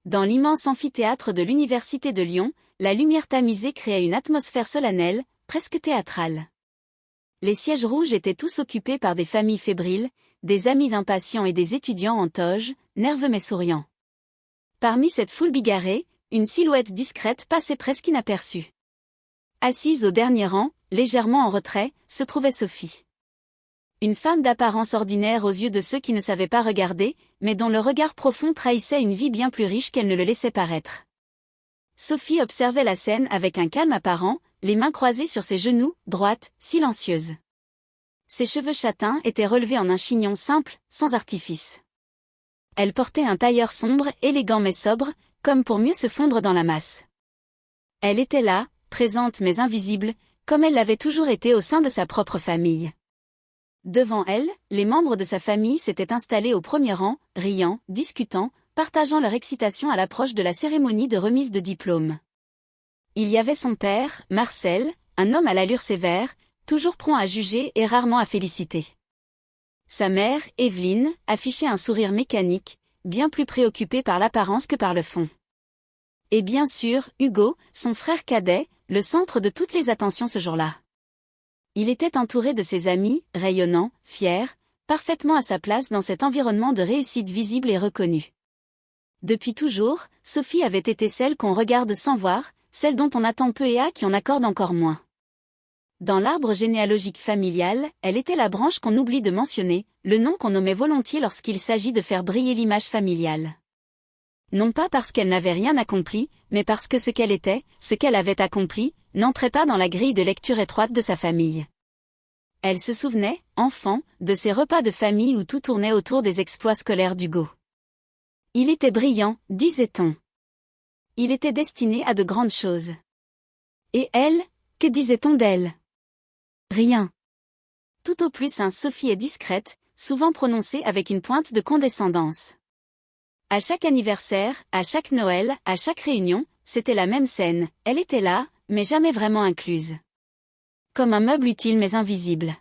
Dans l'immense amphithéâtre de l'Université de Lyon, la lumière tamisée créait une atmosphère solennelle, presque théâtrale. Les sièges rouges étaient tous occupés par des familles fébriles, des amis impatients et des étudiants en toge, nerveux mais souriants. Parmi cette foule bigarrée, une silhouette discrète passait presque inaperçue. Assise au dernier rang, légèrement en retrait, se trouvait Sophie. Une femme d'apparence ordinaire aux yeux de ceux qui ne savaient pas regarder, mais dont le regard profond trahissait une vie bien plus riche qu'elle ne le laissait paraître. Sophie observait la scène avec un calme apparent, les mains croisées sur ses genoux, droite, silencieuse. Ses cheveux châtains étaient relevés en un chignon simple, sans artifice. Elle portait un tailleur sombre, élégant mais sobre, comme pour mieux se fondre dans la masse. Elle était là, présente mais invisible, comme elle l'avait toujours été au sein de sa propre famille. Devant elle, les membres de sa famille s'étaient installés au premier rang, riant, discutant, partageant leur excitation à l'approche de la cérémonie de remise de diplôme. Il y avait son père, Marcel, un homme à l'allure sévère, toujours prompt à juger et rarement à féliciter. Sa mère, Evelyne, affichait un sourire mécanique, bien plus préoccupée par l'apparence que par le fond. Et bien sûr, Hugo, son frère cadet, le centre de toutes les attentions ce jour-là. Il était entouré de ses amis, rayonnants, fiers, parfaitement à sa place dans cet environnement de réussite visible et reconnue. Depuis toujours, Sophie avait été celle qu'on regarde sans voir, celle dont on attend peu et à qui on accorde encore moins. Dans l'arbre généalogique familial, elle était la branche qu'on oublie de mentionner, le nom qu'on nommait volontiers lorsqu'il s'agit de faire briller l'image familiale. Non pas parce qu'elle n'avait rien accompli, mais parce que ce qu'elle était, ce qu'elle avait accompli, n'entrait pas dans la grille de lecture étroite de sa famille. Elle se souvenait, enfant, de ces repas de famille où tout tournait autour des exploits scolaires d'Hugo. Il était brillant, disait-on. Il était destiné à de grandes choses. Et elle, que disait-on d'elle? Rien. Tout au plus un Sophie est discrète, souvent prononcée avec une pointe de condescendance. À chaque anniversaire, à chaque Noël, à chaque réunion, c'était la même scène, elle était là, mais jamais vraiment incluse. Comme un meuble utile mais invisible.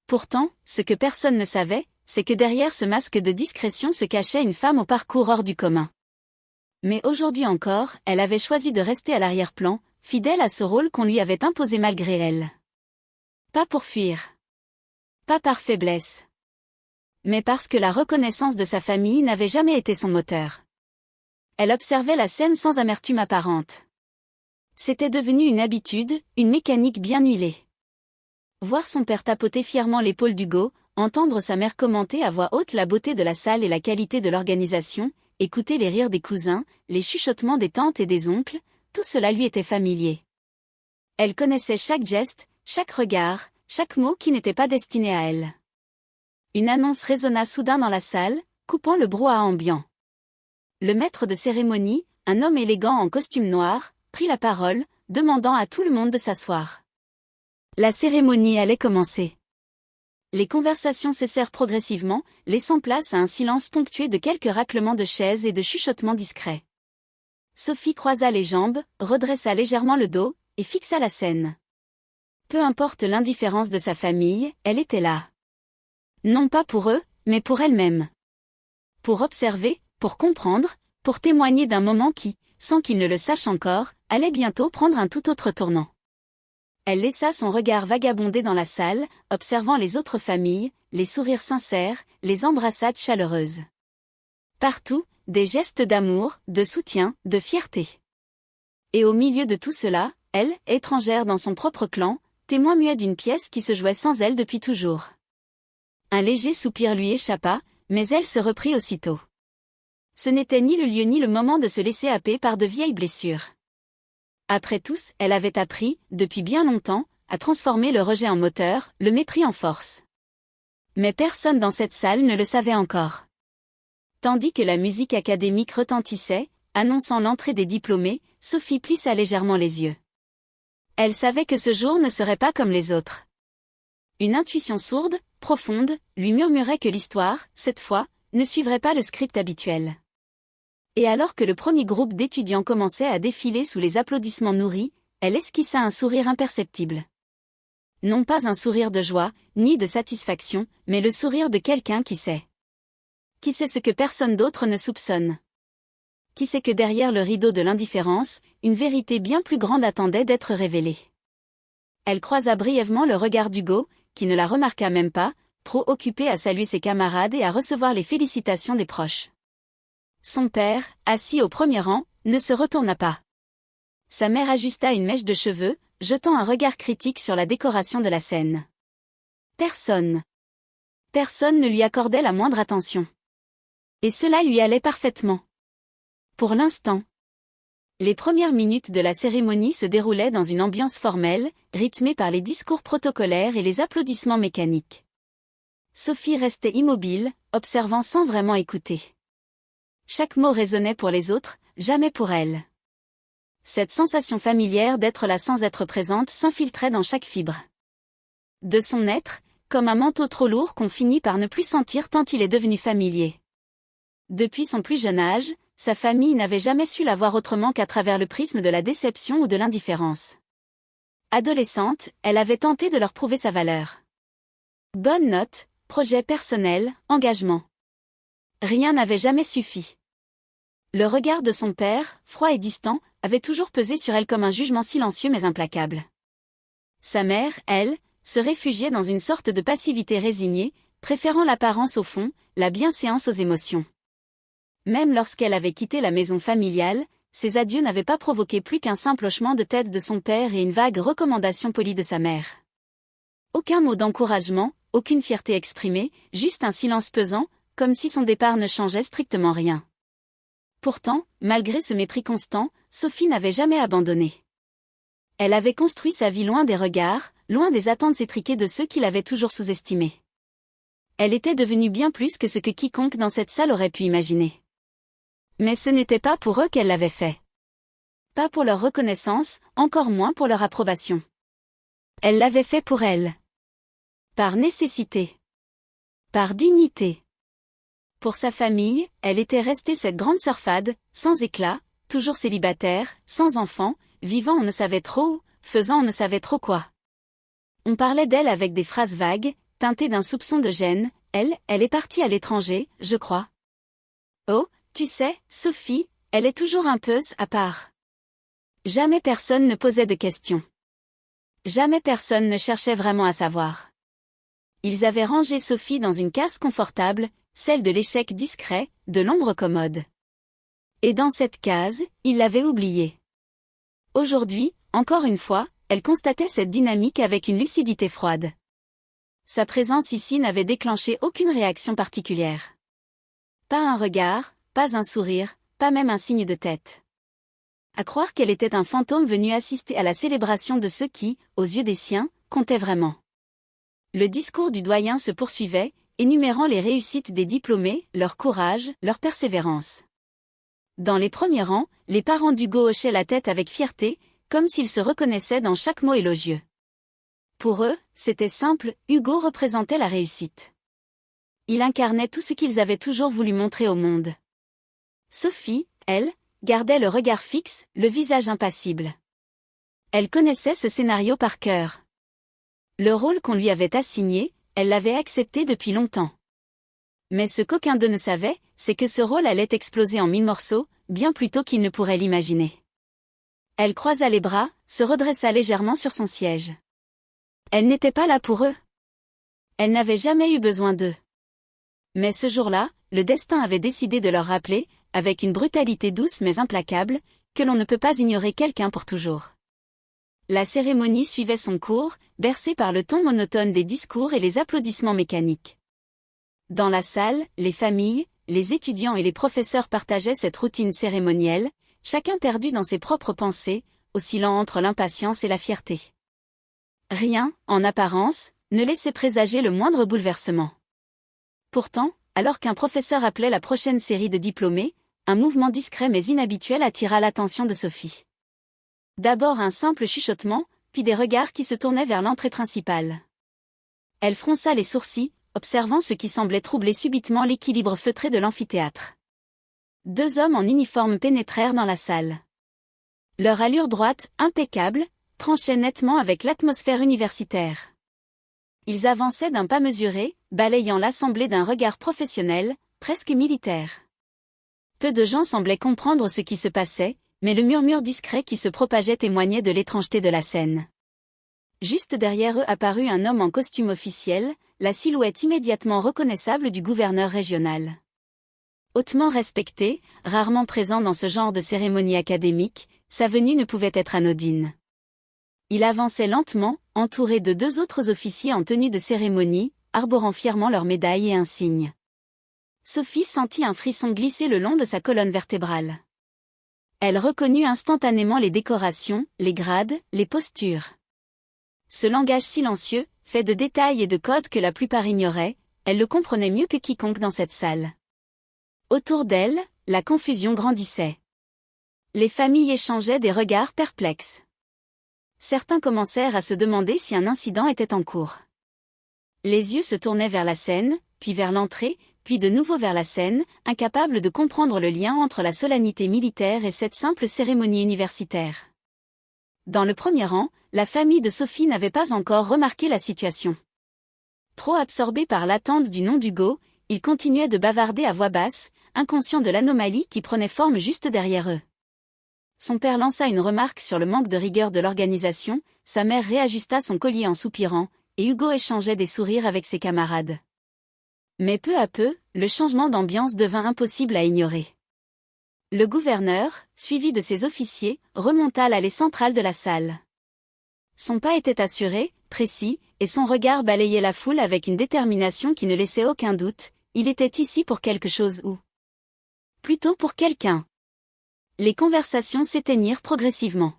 Pourtant, ce que personne ne savait, c'est que derrière ce masque de discrétion se cachait une femme au parcours hors du commun. Mais aujourd'hui encore, elle avait choisi de rester à l'arrière-plan, fidèle à ce rôle qu'on lui avait imposé malgré elle. Pas pour fuir. Pas par faiblesse. Mais parce que la reconnaissance de sa famille n'avait jamais été son moteur. Elle observait la scène sans amertume apparente. C'était devenu une habitude, une mécanique bien huilée. Voir son père tapoter fièrement l'épaule d'Hugo, entendre sa mère commenter à voix haute la beauté de la salle et la qualité de l'organisation, écouter les rires des cousins, les chuchotements des tantes et des oncles, tout cela lui était familier. Elle connaissait chaque geste, chaque regard, chaque mot qui n'était pas destiné à elle. Une annonce résonna soudain dans la salle, coupant le brouhaha ambiant. Le maître de cérémonie, un homme élégant en costume noir, prit la parole, demandant à tout le monde de s'asseoir. La cérémonie allait commencer. Les conversations cessèrent progressivement, laissant place à un silence ponctué de quelques raclements de chaises et de chuchotements discrets. Sophie croisa les jambes, redressa légèrement le dos, et fixa la scène. Peu importe l'indifférence de sa famille, elle était là. Non pas pour eux, mais pour elle-même. Pour observer, pour comprendre, pour témoigner d'un moment qui, sans qu'il ne le sache encore, allait bientôt prendre un tout autre tournant. Elle laissa son regard vagabonder dans la salle, observant les autres familles, les sourires sincères, les embrassades chaleureuses. Partout, des gestes d'amour, de soutien, de fierté. Et au milieu de tout cela, elle, étrangère dans son propre clan, témoin muet d'une pièce qui se jouait sans elle depuis toujours. Un léger soupir lui échappa, mais elle se reprit aussitôt. Ce n'était ni le lieu ni le moment de se laisser happer par de vieilles blessures. Après tous, elle avait appris, depuis bien longtemps, à transformer le rejet en moteur, le mépris en force. Mais personne dans cette salle ne le savait encore. Tandis que la musique académique retentissait, annonçant l'entrée des diplômés, Sophie plissa légèrement les yeux. Elle savait que ce jour ne serait pas comme les autres. Une intuition sourde, profonde, lui murmurait que l'histoire, cette fois, ne suivrait pas le script habituel. Et alors que le premier groupe d'étudiants commençait à défiler sous les applaudissements nourris, elle esquissa un sourire imperceptible. Non pas un sourire de joie, ni de satisfaction, mais le sourire de quelqu'un qui sait. Qui sait ce que personne d'autre ne soupçonne. qui sait que derrière le rideau de l'indifférence, une vérité bien plus grande attendait d'être révélée. Elle croisa brièvement le regard d'Hugo, qui ne la remarqua même pas, trop occupé à saluer ses camarades et à recevoir les félicitations des proches. Son père, assis au premier rang, ne se retourna pas. Sa mère ajusta une mèche de cheveux, jetant un regard critique sur la décoration de la scène. Personne ne lui accordait la moindre attention. Et cela lui allait parfaitement. Pour l'instant. Les premières minutes de la cérémonie se déroulaient dans une ambiance formelle, rythmée par les discours protocolaires et les applaudissements mécaniques. Sophie restait immobile, observant sans vraiment écouter. Chaque mot résonnait pour les autres, jamais pour elle. Cette sensation familière d'être là sans être présente s'infiltrait dans chaque fibre de son être, comme un manteau trop lourd qu'on finit par ne plus sentir tant il est devenu familier. Depuis son plus jeune âge, sa famille n'avait jamais su la voir autrement qu'à travers le prisme de la déception ou de l'indifférence. Adolescente, elle avait tenté de leur prouver sa valeur. Bonne note, projet personnel, engagement. Rien n'avait jamais suffi. Le regard de son père, froid et distant, avait toujours pesé sur elle comme un jugement silencieux mais implacable. Sa mère, elle, se réfugiait dans une sorte de passivité résignée, préférant l'apparence au fond, la bienséance aux émotions. Même lorsqu'elle avait quitté la maison familiale, ses adieux n'avaient pas provoqué plus qu'un simple hochement de tête de son père et une vague recommandation polie de sa mère. Aucun mot d'encouragement, aucune fierté exprimée, juste un silence pesant, comme si son départ ne changeait strictement rien. Pourtant, malgré ce mépris constant, Sophie n'avait jamais abandonné. Elle avait construit sa vie loin des regards, loin des attentes étriquées de ceux qui l'avaient toujours sous-estimée. Elle était devenue bien plus que ce que quiconque dans cette salle aurait pu imaginer. Mais ce n'était pas pour eux qu'elle l'avait fait. Pas pour leur reconnaissance, encore moins pour leur approbation. Elle l'avait fait pour elle. Par nécessité. Par dignité. Pour sa famille, elle était restée cette grande sœur fade, sans éclat, toujours célibataire, sans enfant, vivant on ne savait trop où, faisant on ne savait trop quoi. On parlait d'elle avec des phrases vagues, teintées d'un soupçon de gêne. Elle est partie à l'étranger, je crois. Oh, tu sais, Sophie, elle est toujours un peu à part. Jamais personne ne posait de questions. Jamais personne ne cherchait vraiment à savoir. Ils avaient rangé Sophie dans une case confortable, celle de l'échec discret, de l'ombre commode. Et dans cette case, ils l'avaient oubliée. Aujourd'hui, encore une fois, elle constatait cette dynamique avec une lucidité froide. Sa présence ici n'avait déclenché aucune réaction particulière. Pas un regard, pas un sourire, pas même un signe de tête. À croire qu'elle était un fantôme venu assister à la célébration de ceux qui, aux yeux des siens, comptaient vraiment. Le discours du doyen se poursuivait, énumérant les réussites des diplômés, leur courage, leur persévérance. Dans les premiers rangs, les parents d'Hugo hochaient la tête avec fierté, comme s'ils se reconnaissaient dans chaque mot élogieux. Pour eux, c'était simple, Hugo représentait la réussite. Il incarnait tout ce qu'ils avaient toujours voulu montrer au monde. Sophie, elle, gardait le regard fixe, le visage impassible. Elle connaissait ce scénario par cœur. Le rôle qu'on lui avait assigné, elle l'avait accepté depuis longtemps. Mais ce qu'aucun d'eux ne savait, c'est que ce rôle allait exploser en 1000 morceaux, bien plus tôt qu'il ne pourrait l'imaginer. Elle croisa les bras, se redressa légèrement sur son siège. Elle n'était pas là pour eux. Elle n'avait jamais eu besoin d'eux. Mais ce jour-là, le destin avait décidé de leur rappeler, avec une brutalité douce mais implacable, que l'on ne peut pas ignorer quelqu'un pour toujours. La cérémonie suivait son cours, bercée par le ton monotone des discours et les applaudissements mécaniques. Dans la salle, les familles, les étudiants et les professeurs partageaient cette routine cérémonielle, chacun perdu dans ses propres pensées, oscillant entre l'impatience et la fierté. Rien, en apparence, ne laissait présager le moindre bouleversement. Pourtant, alors qu'un professeur appelait la prochaine série de diplômés, un mouvement discret mais inhabituel attira l'attention de Sophie. D'abord un simple chuchotement, puis des regards qui se tournaient vers l'entrée principale. Elle fronça les sourcils, observant ce qui semblait troubler subitement l'équilibre feutré de l'amphithéâtre. 2 hommes en uniforme pénétrèrent dans la salle. Leur allure droite, impeccable, tranchait nettement avec l'atmosphère universitaire. Ils avançaient d'un pas mesuré, balayant l'assemblée d'un regard professionnel, presque militaire. Peu de gens semblaient comprendre ce qui se passait, mais le murmure discret qui se propageait témoignait de l'étrangeté de la scène. Juste derrière eux apparut un homme en costume officiel, la silhouette immédiatement reconnaissable du gouverneur régional. Hautement respecté, rarement présent dans ce genre de cérémonie académique, sa venue ne pouvait être anodine. Il avançait lentement, entouré de 2 autres officiers en tenue de cérémonie, arborant fièrement leurs médailles et insignes. Sophie sentit un frisson glisser le long de sa colonne vertébrale. Elle reconnut instantanément les décorations, les grades, les postures. Ce langage silencieux, fait de détails et de codes que la plupart ignoraient, elle le comprenait mieux que quiconque dans cette salle. Autour d'elle, la confusion grandissait. Les familles échangeaient des regards perplexes. Certains commencèrent à se demander si un incident était en cours. Les yeux se tournaient vers la scène, puis vers l'entrée, puis de nouveau vers la scène, incapables de comprendre le lien entre la solennité militaire et cette simple cérémonie universitaire. Dans le premier rang, la famille de Sophie n'avait pas encore remarqué la situation. Trop absorbés par l'attente du nom d'Hugo, ils continuaient de bavarder à voix basse, inconscients de l'anomalie qui prenait forme juste derrière eux. Son père lança une remarque sur le manque de rigueur de l'organisation, sa mère réajusta son collier en soupirant, et Hugo échangeait des sourires avec ses camarades. Mais peu à peu, le changement d'ambiance devint impossible à ignorer. Le gouverneur, suivi de ses officiers, remonta l'allée centrale de la salle. Son pas était assuré, précis, et son regard balayait la foule avec une détermination qui ne laissait aucun doute, il était ici pour quelque chose ou plutôt pour quelqu'un. Les conversations s'éteignirent progressivement.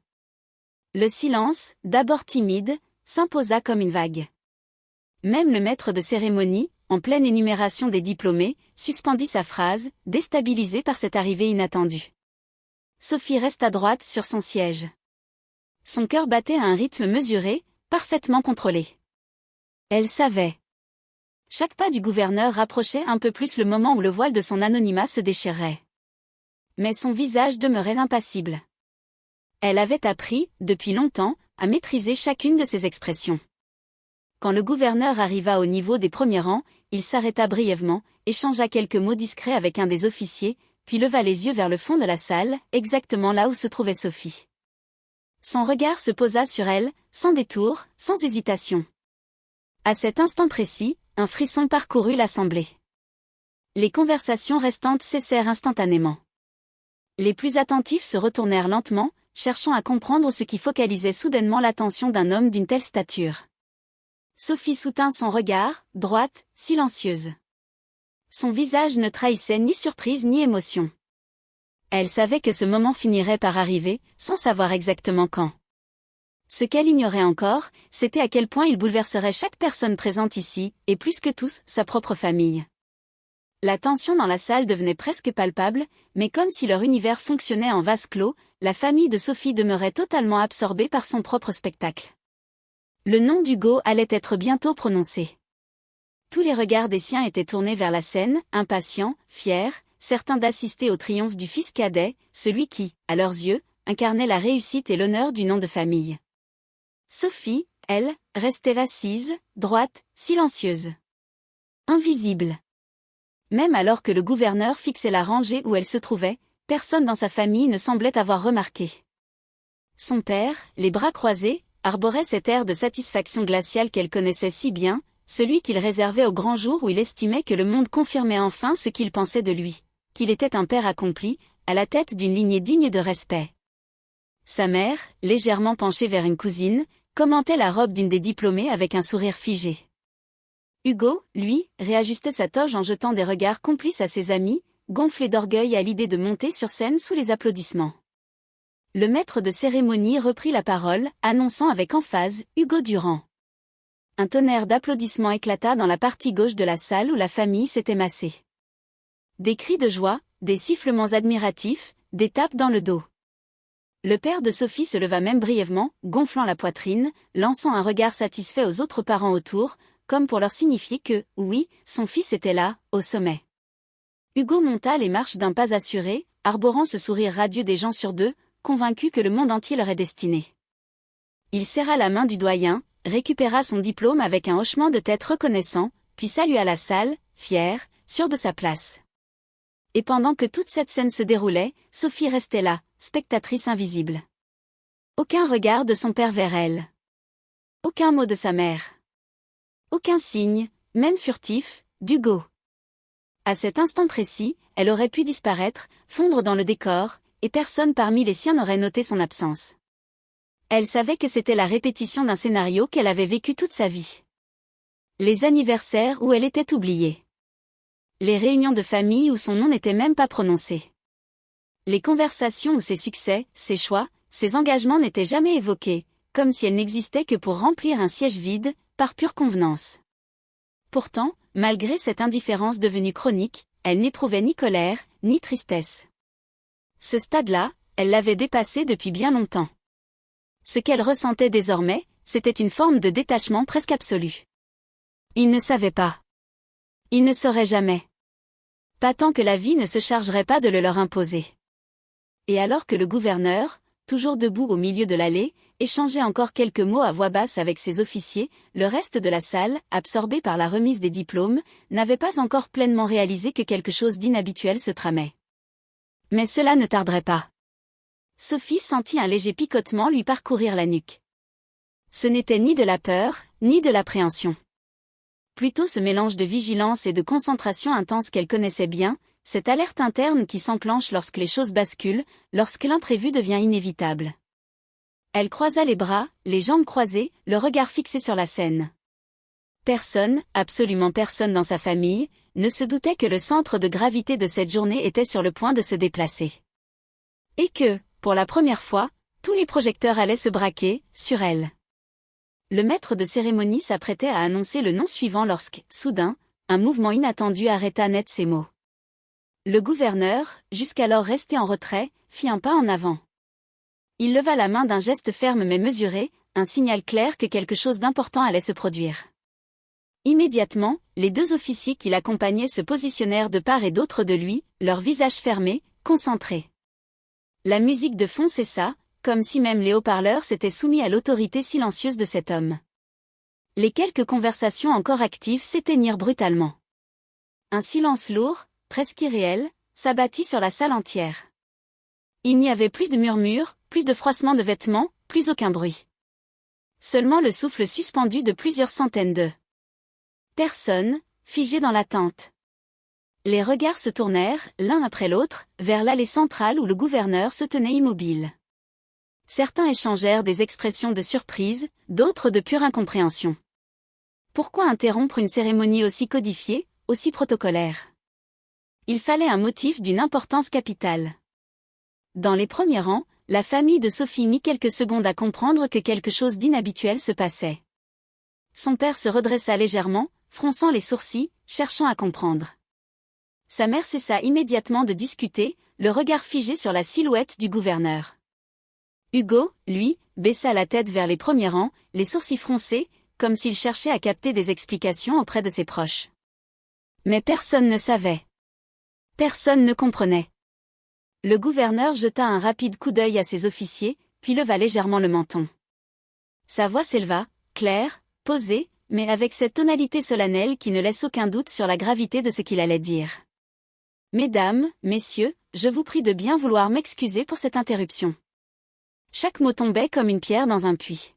Le silence, d'abord timide, s'imposa comme une vague. Même le maître de cérémonie, en pleine énumération des diplômés, suspendit sa phrase, déstabilisé par cette arrivée inattendue. Sophie resta droite sur son siège. Son cœur battait à un rythme mesuré, parfaitement contrôlé. Elle savait. Chaque pas du gouverneur rapprochait un peu plus le moment où le voile de son anonymat se déchirerait. Mais son visage demeurait impassible. Elle avait appris, depuis longtemps, à maîtriser chacune de ses expressions. Quand le gouverneur arriva au niveau des premiers rangs, il s'arrêta brièvement, échangea quelques mots discrets avec un des officiers, puis leva les yeux vers le fond de la salle, exactement là où se trouvait Sophie. Son regard se posa sur elle, sans détour, sans hésitation. À cet instant précis, un frisson parcourut l'assemblée. Les conversations restantes cessèrent instantanément. Les plus attentifs se retournèrent lentement, cherchant à comprendre ce qui focalisait soudainement l'attention d'un homme d'une telle stature. Sophie soutint son regard, droite, silencieuse. Son visage ne trahissait ni surprise ni émotion. Elle savait que ce moment finirait par arriver, sans savoir exactement quand. Ce qu'elle ignorait encore, c'était à quel point il bouleverserait chaque personne présente ici, et plus que tous, sa propre famille. La tension dans la salle devenait presque palpable, mais comme si leur univers fonctionnait en vase clos, la famille de Sophie demeurait totalement absorbée par son propre spectacle. Le nom d'Hugo allait être bientôt prononcé. Tous les regards des siens étaient tournés vers la scène, impatients, fiers, certains d'assister au triomphe du fils cadet, celui qui, à leurs yeux, incarnait la réussite et l'honneur du nom de famille. Sophie, elle, restait assise, droite, silencieuse. Invisible. Même alors que le gouverneur fixait la rangée où elle se trouvait, personne dans sa famille ne semblait avoir remarqué. Son père, les bras croisés, arborait cet air de satisfaction glaciale qu'elle connaissait si bien, celui qu'il réservait au grand jour où il estimait que le monde confirmait enfin ce qu'il pensait de lui, qu'il était un père accompli, à la tête d'une lignée digne de respect. Sa mère, légèrement penchée vers une cousine, commentait la robe d'une des diplômées avec un sourire figé. Hugo, lui, réajustait sa toge en jetant des regards complices à ses amis, gonflé d'orgueil à l'idée de monter sur scène sous les applaudissements. Le maître de cérémonie reprit la parole, annonçant avec emphase « Hugo Durand ». Un tonnerre d'applaudissements éclata dans la partie gauche de la salle où la famille s'était massée. Des cris de joie, des sifflements admiratifs, des tapes dans le dos. Le père de Sophie se leva même brièvement, gonflant la poitrine, lançant un regard satisfait aux autres parents autour, comme pour leur signifier que, oui, son fils était là, au sommet. Hugo monta les marches d'un pas assuré, arborant ce sourire radieux des gens sur deux, convaincu que le monde entier leur est destiné. Il serra la main du doyen, récupéra son diplôme avec un hochement de tête reconnaissant, puis salua la salle, fier, sûr de sa place. Et pendant que toute cette scène se déroulait, Sophie restait là, spectatrice invisible. Aucun regard de son père vers elle. Aucun mot de sa mère. Aucun signe, même furtif, d'Hugo. À cet instant précis, elle aurait pu disparaître, fondre dans le décor, et personne parmi les siens n'aurait noté son absence. Elle savait que c'était la répétition d'un scénario qu'elle avait vécu toute sa vie. Les anniversaires où elle était oubliée. Les réunions de famille où son nom n'était même pas prononcé. Les conversations où ses succès, ses choix, ses engagements n'étaient jamais évoqués, comme si elle n'existait que pour remplir un siège vide, par pure convenance. Pourtant, malgré cette indifférence devenue chronique, elle n'éprouvait ni colère, ni tristesse. Ce stade-là, elle l'avait dépassé depuis bien longtemps. Ce qu'elle ressentait désormais, c'était une forme de détachement presque absolu. Il ne savait pas. Il ne saurait jamais. Pas tant que la vie ne se chargerait pas de le leur imposer. Et alors que le gouverneur, toujours debout au milieu de l'allée, échangeait encore quelques mots à voix basse avec ses officiers, le reste de la salle, absorbé par la remise des diplômes, n'avait pas encore pleinement réalisé que quelque chose d'inhabituel se tramait. Mais cela ne tarderait pas. Sophie sentit un léger picotement lui parcourir la nuque. Ce n'était ni de la peur, ni de l'appréhension. Plutôt ce mélange de vigilance et de concentration intense qu'elle connaissait bien, cette alerte interne qui s'enclenche lorsque les choses basculent, lorsque l'imprévu devient inévitable. Elle croisa les bras, les jambes croisées, le regard fixé sur la scène. Personne, absolument personne dans sa famille, ne se doutait que le centre de gravité de cette journée était sur le point de se déplacer. Et que, pour la première fois, tous les projecteurs allaient se braquer, sur elle. Le maître de cérémonie s'apprêtait à annoncer le nom suivant lorsque, soudain, un mouvement inattendu arrêta net ses mots. Le gouverneur, jusqu'alors resté en retrait, fit un pas en avant. Il leva la main d'un geste ferme mais mesuré, un signal clair que quelque chose d'important allait se produire. Immédiatement, les deux officiers qui l'accompagnaient se positionnèrent de part et d'autre de lui, leurs visages fermés, concentrés. La musique de fond cessa, comme si même les haut-parleurs s'étaient soumis à l'autorité silencieuse de cet homme. Les quelques conversations encore actives s'éteignirent brutalement. Un silence lourd, presque irréel, s'abattit sur la salle entière. Il n'y avait plus de murmures, plus de froissement de vêtements, plus aucun bruit. Seulement le souffle suspendu de plusieurs centaines de personnes, figées dans l'attente. Les regards se tournèrent, l'un après l'autre, vers l'allée centrale où le gouverneur se tenait immobile. Certains échangèrent des expressions de surprise, d'autres de pure incompréhension. Pourquoi interrompre une cérémonie aussi codifiée, aussi protocolaire? Il fallait un motif d'une importance capitale. Dans les premiers rangs, la famille de Sophie mit quelques secondes à comprendre que quelque chose d'inhabituel se passait. Son père se redressa légèrement, fronçant les sourcils, cherchant à comprendre. Sa mère cessa immédiatement de discuter, le regard figé sur la silhouette du gouverneur. Hugo, lui, baissa la tête vers les premiers rangs, les sourcils froncés, comme s'il cherchait à capter des explications auprès de ses proches. Mais personne ne savait. Personne ne comprenait. Le gouverneur jeta un rapide coup d'œil à ses officiers, puis leva légèrement le menton. Sa voix s'éleva, claire, posée, mais avec cette tonalité solennelle qui ne laisse aucun doute sur la gravité de ce qu'il allait dire. Mesdames, messieurs, je vous prie de bien vouloir m'excuser pour cette interruption. Chaque mot tombait comme une pierre dans un puits.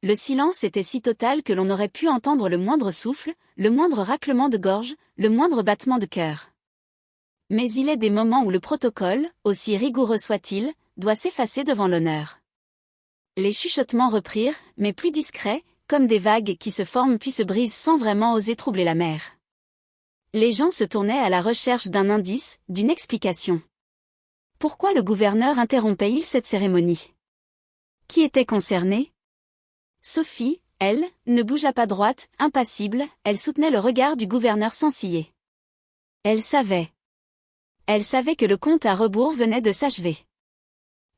Le silence était si total que l'on aurait pu entendre le moindre souffle, le moindre raclement de gorge, le moindre battement de cœur. Mais il est des moments où le protocole, aussi rigoureux soit-il, doit s'effacer devant l'honneur. Les chuchotements reprirent, mais plus discrets, comme des vagues qui se forment puis se brisent sans vraiment oser troubler la mer. Les gens se tournaient à la recherche d'un indice, d'une explication. Pourquoi le gouverneur interrompait-il cette cérémonie? Qui était concerné? Sophie, elle, ne bougea pas droite, impassible, elle soutenait le regard du gouverneur sans ciller. Elle savait. Elle savait que le compte à rebours venait de s'achever.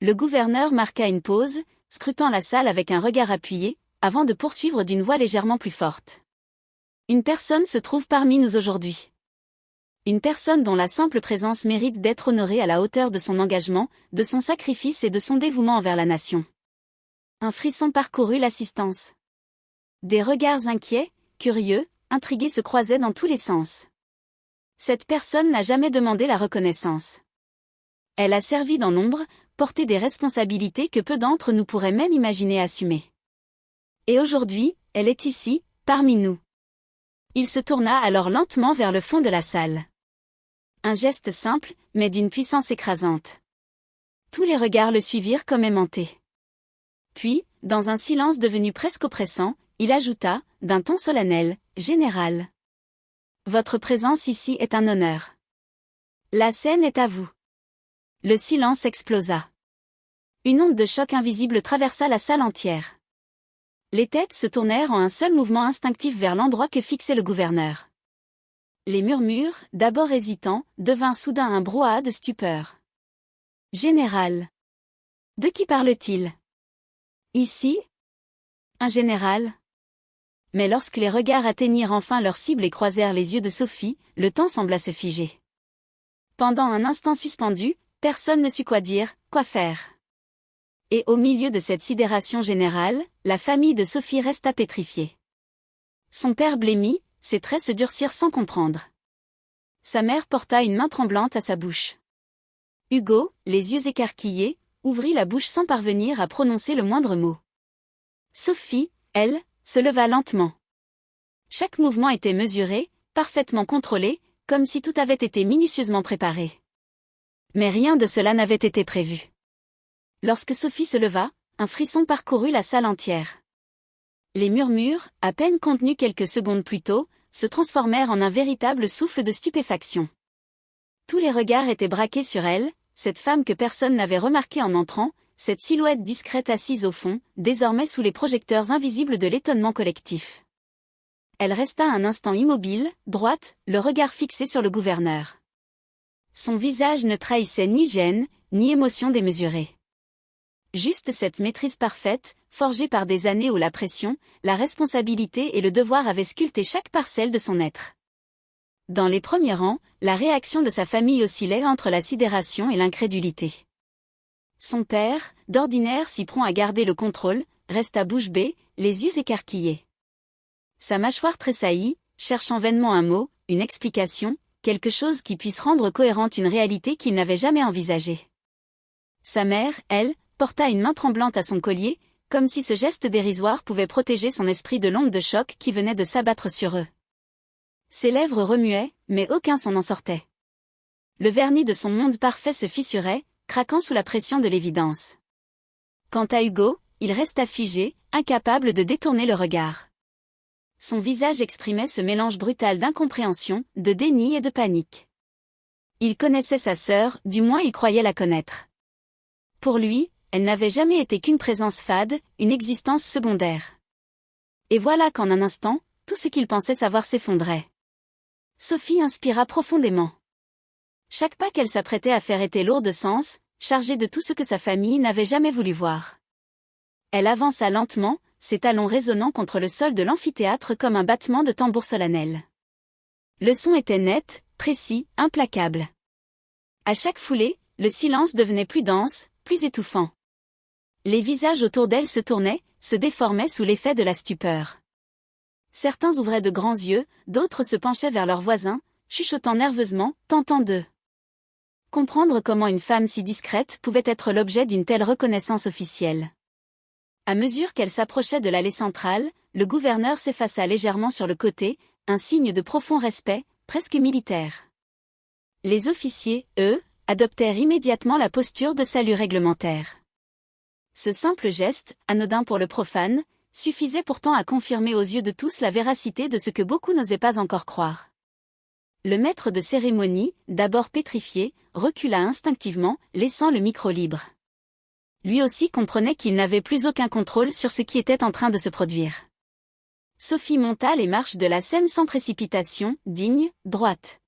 Le gouverneur marqua une pause, scrutant la salle avec un regard appuyé, avant de poursuivre d'une voix légèrement plus forte. Une personne se trouve parmi nous aujourd'hui. Une personne dont la simple présence mérite d'être honorée à la hauteur de son engagement, de son sacrifice et de son dévouement envers la nation. Un frisson parcourut l'assistance. Des regards inquiets, curieux, intrigués se croisaient dans tous les sens. Cette personne n'a jamais demandé la reconnaissance. Elle a servi dans l'ombre, porté des responsabilités que peu d'entre nous pourraient même imaginer assumer. Et aujourd'hui, elle est ici, parmi nous. Il se tourna alors lentement vers le fond de la salle. Un geste simple, mais d'une puissance écrasante. Tous les regards le suivirent comme aimantés. Puis, dans un silence devenu presque oppressant, il ajouta, d'un ton solennel, « Général. Votre présence ici est un honneur. La scène est à vous. » Le silence explosa. Une onde de choc invisible traversa la salle entière. Les têtes se tournèrent en un seul mouvement instinctif vers l'endroit que fixait le gouverneur. Les murmures, d'abord hésitants, devinrent soudain un brouhaha de stupeur. « Général. De qui parle-t-il? Ici? Un général? » Mais lorsque les regards atteignirent enfin leur cible et croisèrent les yeux de Sophie, le temps sembla se figer. Pendant un instant suspendu, personne ne sut quoi dire, quoi faire. Et au milieu de cette sidération générale, la famille de Sophie resta pétrifiée. Son père blêmit, ses traits se durcirent sans comprendre. Sa mère porta une main tremblante à sa bouche. Hugo, les yeux écarquillés, ouvrit la bouche sans parvenir à prononcer le moindre mot. Sophie, elle, se leva lentement. Chaque mouvement était mesuré, parfaitement contrôlé, comme si tout avait été minutieusement préparé. Mais rien de cela n'avait été prévu. Lorsque Sophie se leva, un frisson parcourut la salle entière. Les murmures, à peine contenus quelques secondes plus tôt, se transformèrent en un véritable souffle de stupéfaction. Tous les regards étaient braqués sur elle, cette femme que personne n'avait remarquée en entrant, cette silhouette discrète assise au fond, désormais sous les projecteurs invisibles de l'étonnement collectif. Elle resta un instant immobile, droite, le regard fixé sur le gouverneur. Son visage ne trahissait ni gêne, ni émotion démesurée. Juste cette maîtrise parfaite, forgée par des années où la pression, la responsabilité et le devoir avaient sculpté chaque parcelle de son être. Dans les premiers rangs, la réaction de sa famille oscillait entre la sidération et l'incrédulité. Son père, d'ordinaire si prompt à garder le contrôle, resta bouche bée, les yeux écarquillés. Sa mâchoire tressaillit, cherchant vainement un mot, une explication, quelque chose qui puisse rendre cohérente une réalité qu'il n'avait jamais envisagée. Sa mère, elle, porta une main tremblante à son collier, comme si ce geste dérisoire pouvait protéger son esprit de l'onde de choc qui venait de s'abattre sur eux. Ses lèvres remuaient, mais aucun son n'en sortait. Le vernis de son monde parfait se fissurait, craquant sous la pression de l'évidence. Quant à Hugo, il resta figé, incapable de détourner le regard. Son visage exprimait ce mélange brutal d'incompréhension, de déni et de panique. Il connaissait sa sœur, du moins il croyait la connaître. Pour lui, elle n'avait jamais été qu'une présence fade, une existence secondaire. Et voilà qu'en un instant, tout ce qu'il pensait savoir s'effondrait. Sophie inspira profondément. Chaque pas qu'elle s'apprêtait à faire était lourd de sens, chargé de tout ce que sa famille n'avait jamais voulu voir. Elle avança lentement, ses talons résonnant contre le sol de l'amphithéâtre comme un battement de tambour solennel. Le son était net, précis, implacable. À chaque foulée, le silence devenait plus dense, plus étouffant. Les visages autour d'elle se tournaient, se déformaient sous l'effet de la stupeur. Certains ouvraient de grands yeux, d'autres se penchaient vers leurs voisins, chuchotant nerveusement, tentant de comprendre comment une femme si discrète pouvait être l'objet d'une telle reconnaissance officielle. À mesure qu'elle s'approchait de l'allée centrale, le gouverneur s'effaça légèrement sur le côté, un signe de profond respect, presque militaire. Les officiers, eux, adoptèrent immédiatement la posture de salut réglementaire. Ce simple geste, anodin pour le profane, suffisait pourtant à confirmer aux yeux de tous la véracité de ce que beaucoup n'osaient pas encore croire. Le maître de cérémonie, d'abord pétrifié, recula instinctivement, laissant le micro libre. Lui aussi comprenait qu'il n'avait plus aucun contrôle sur ce qui était en train de se produire. Sophie monta les marches de la scène sans précipitation, digne, droite.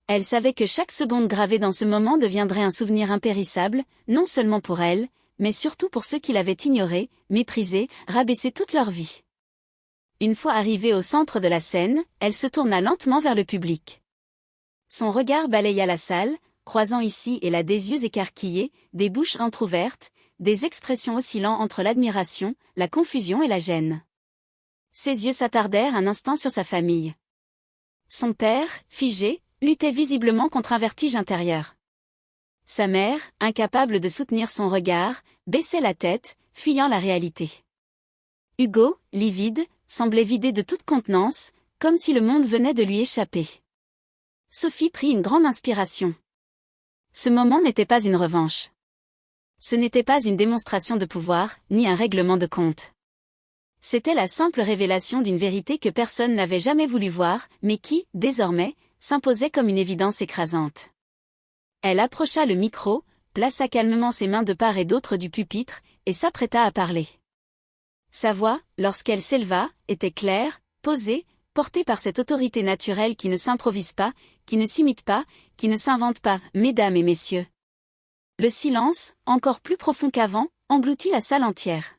Elle savait que chaque seconde gravée dans ce moment deviendrait un souvenir impérissable, non seulement pour elle, mais surtout pour ceux qui l'avaient ignorée, méprisée, rabaissée toute leur vie. Une fois arrivée au centre de la scène, elle se tourna lentement vers le public. Son regard balaya la salle, croisant ici et là des yeux écarquillés, des bouches entr'ouvertes, des expressions oscillant entre l'admiration, la confusion et la gêne. Ses yeux s'attardèrent un instant sur sa famille. Son père, figé, luttait visiblement contre un vertige intérieur. Sa mère, incapable de soutenir son regard, baissait la tête, fuyant la réalité. Hugo, livide, semblait vidé de toute contenance, comme si le monde venait de lui échapper. Sophie prit une grande inspiration. Ce moment n'était pas une revanche. Ce n'était pas une démonstration de pouvoir, ni un règlement de compte. C'était la simple révélation d'une vérité que personne n'avait jamais voulu voir, mais qui, désormais, s'imposait comme une évidence écrasante. Elle approcha le micro, plaça calmement ses mains de part et d'autre du pupitre, et s'apprêta à parler. Sa voix, lorsqu'elle s'éleva, était claire, posée, portée par cette autorité naturelle qui ne s'improvise pas, qui ne s'imite pas, qui ne s'invente pas, mesdames et messieurs. Le silence, encore plus profond qu'avant, engloutit la salle entière.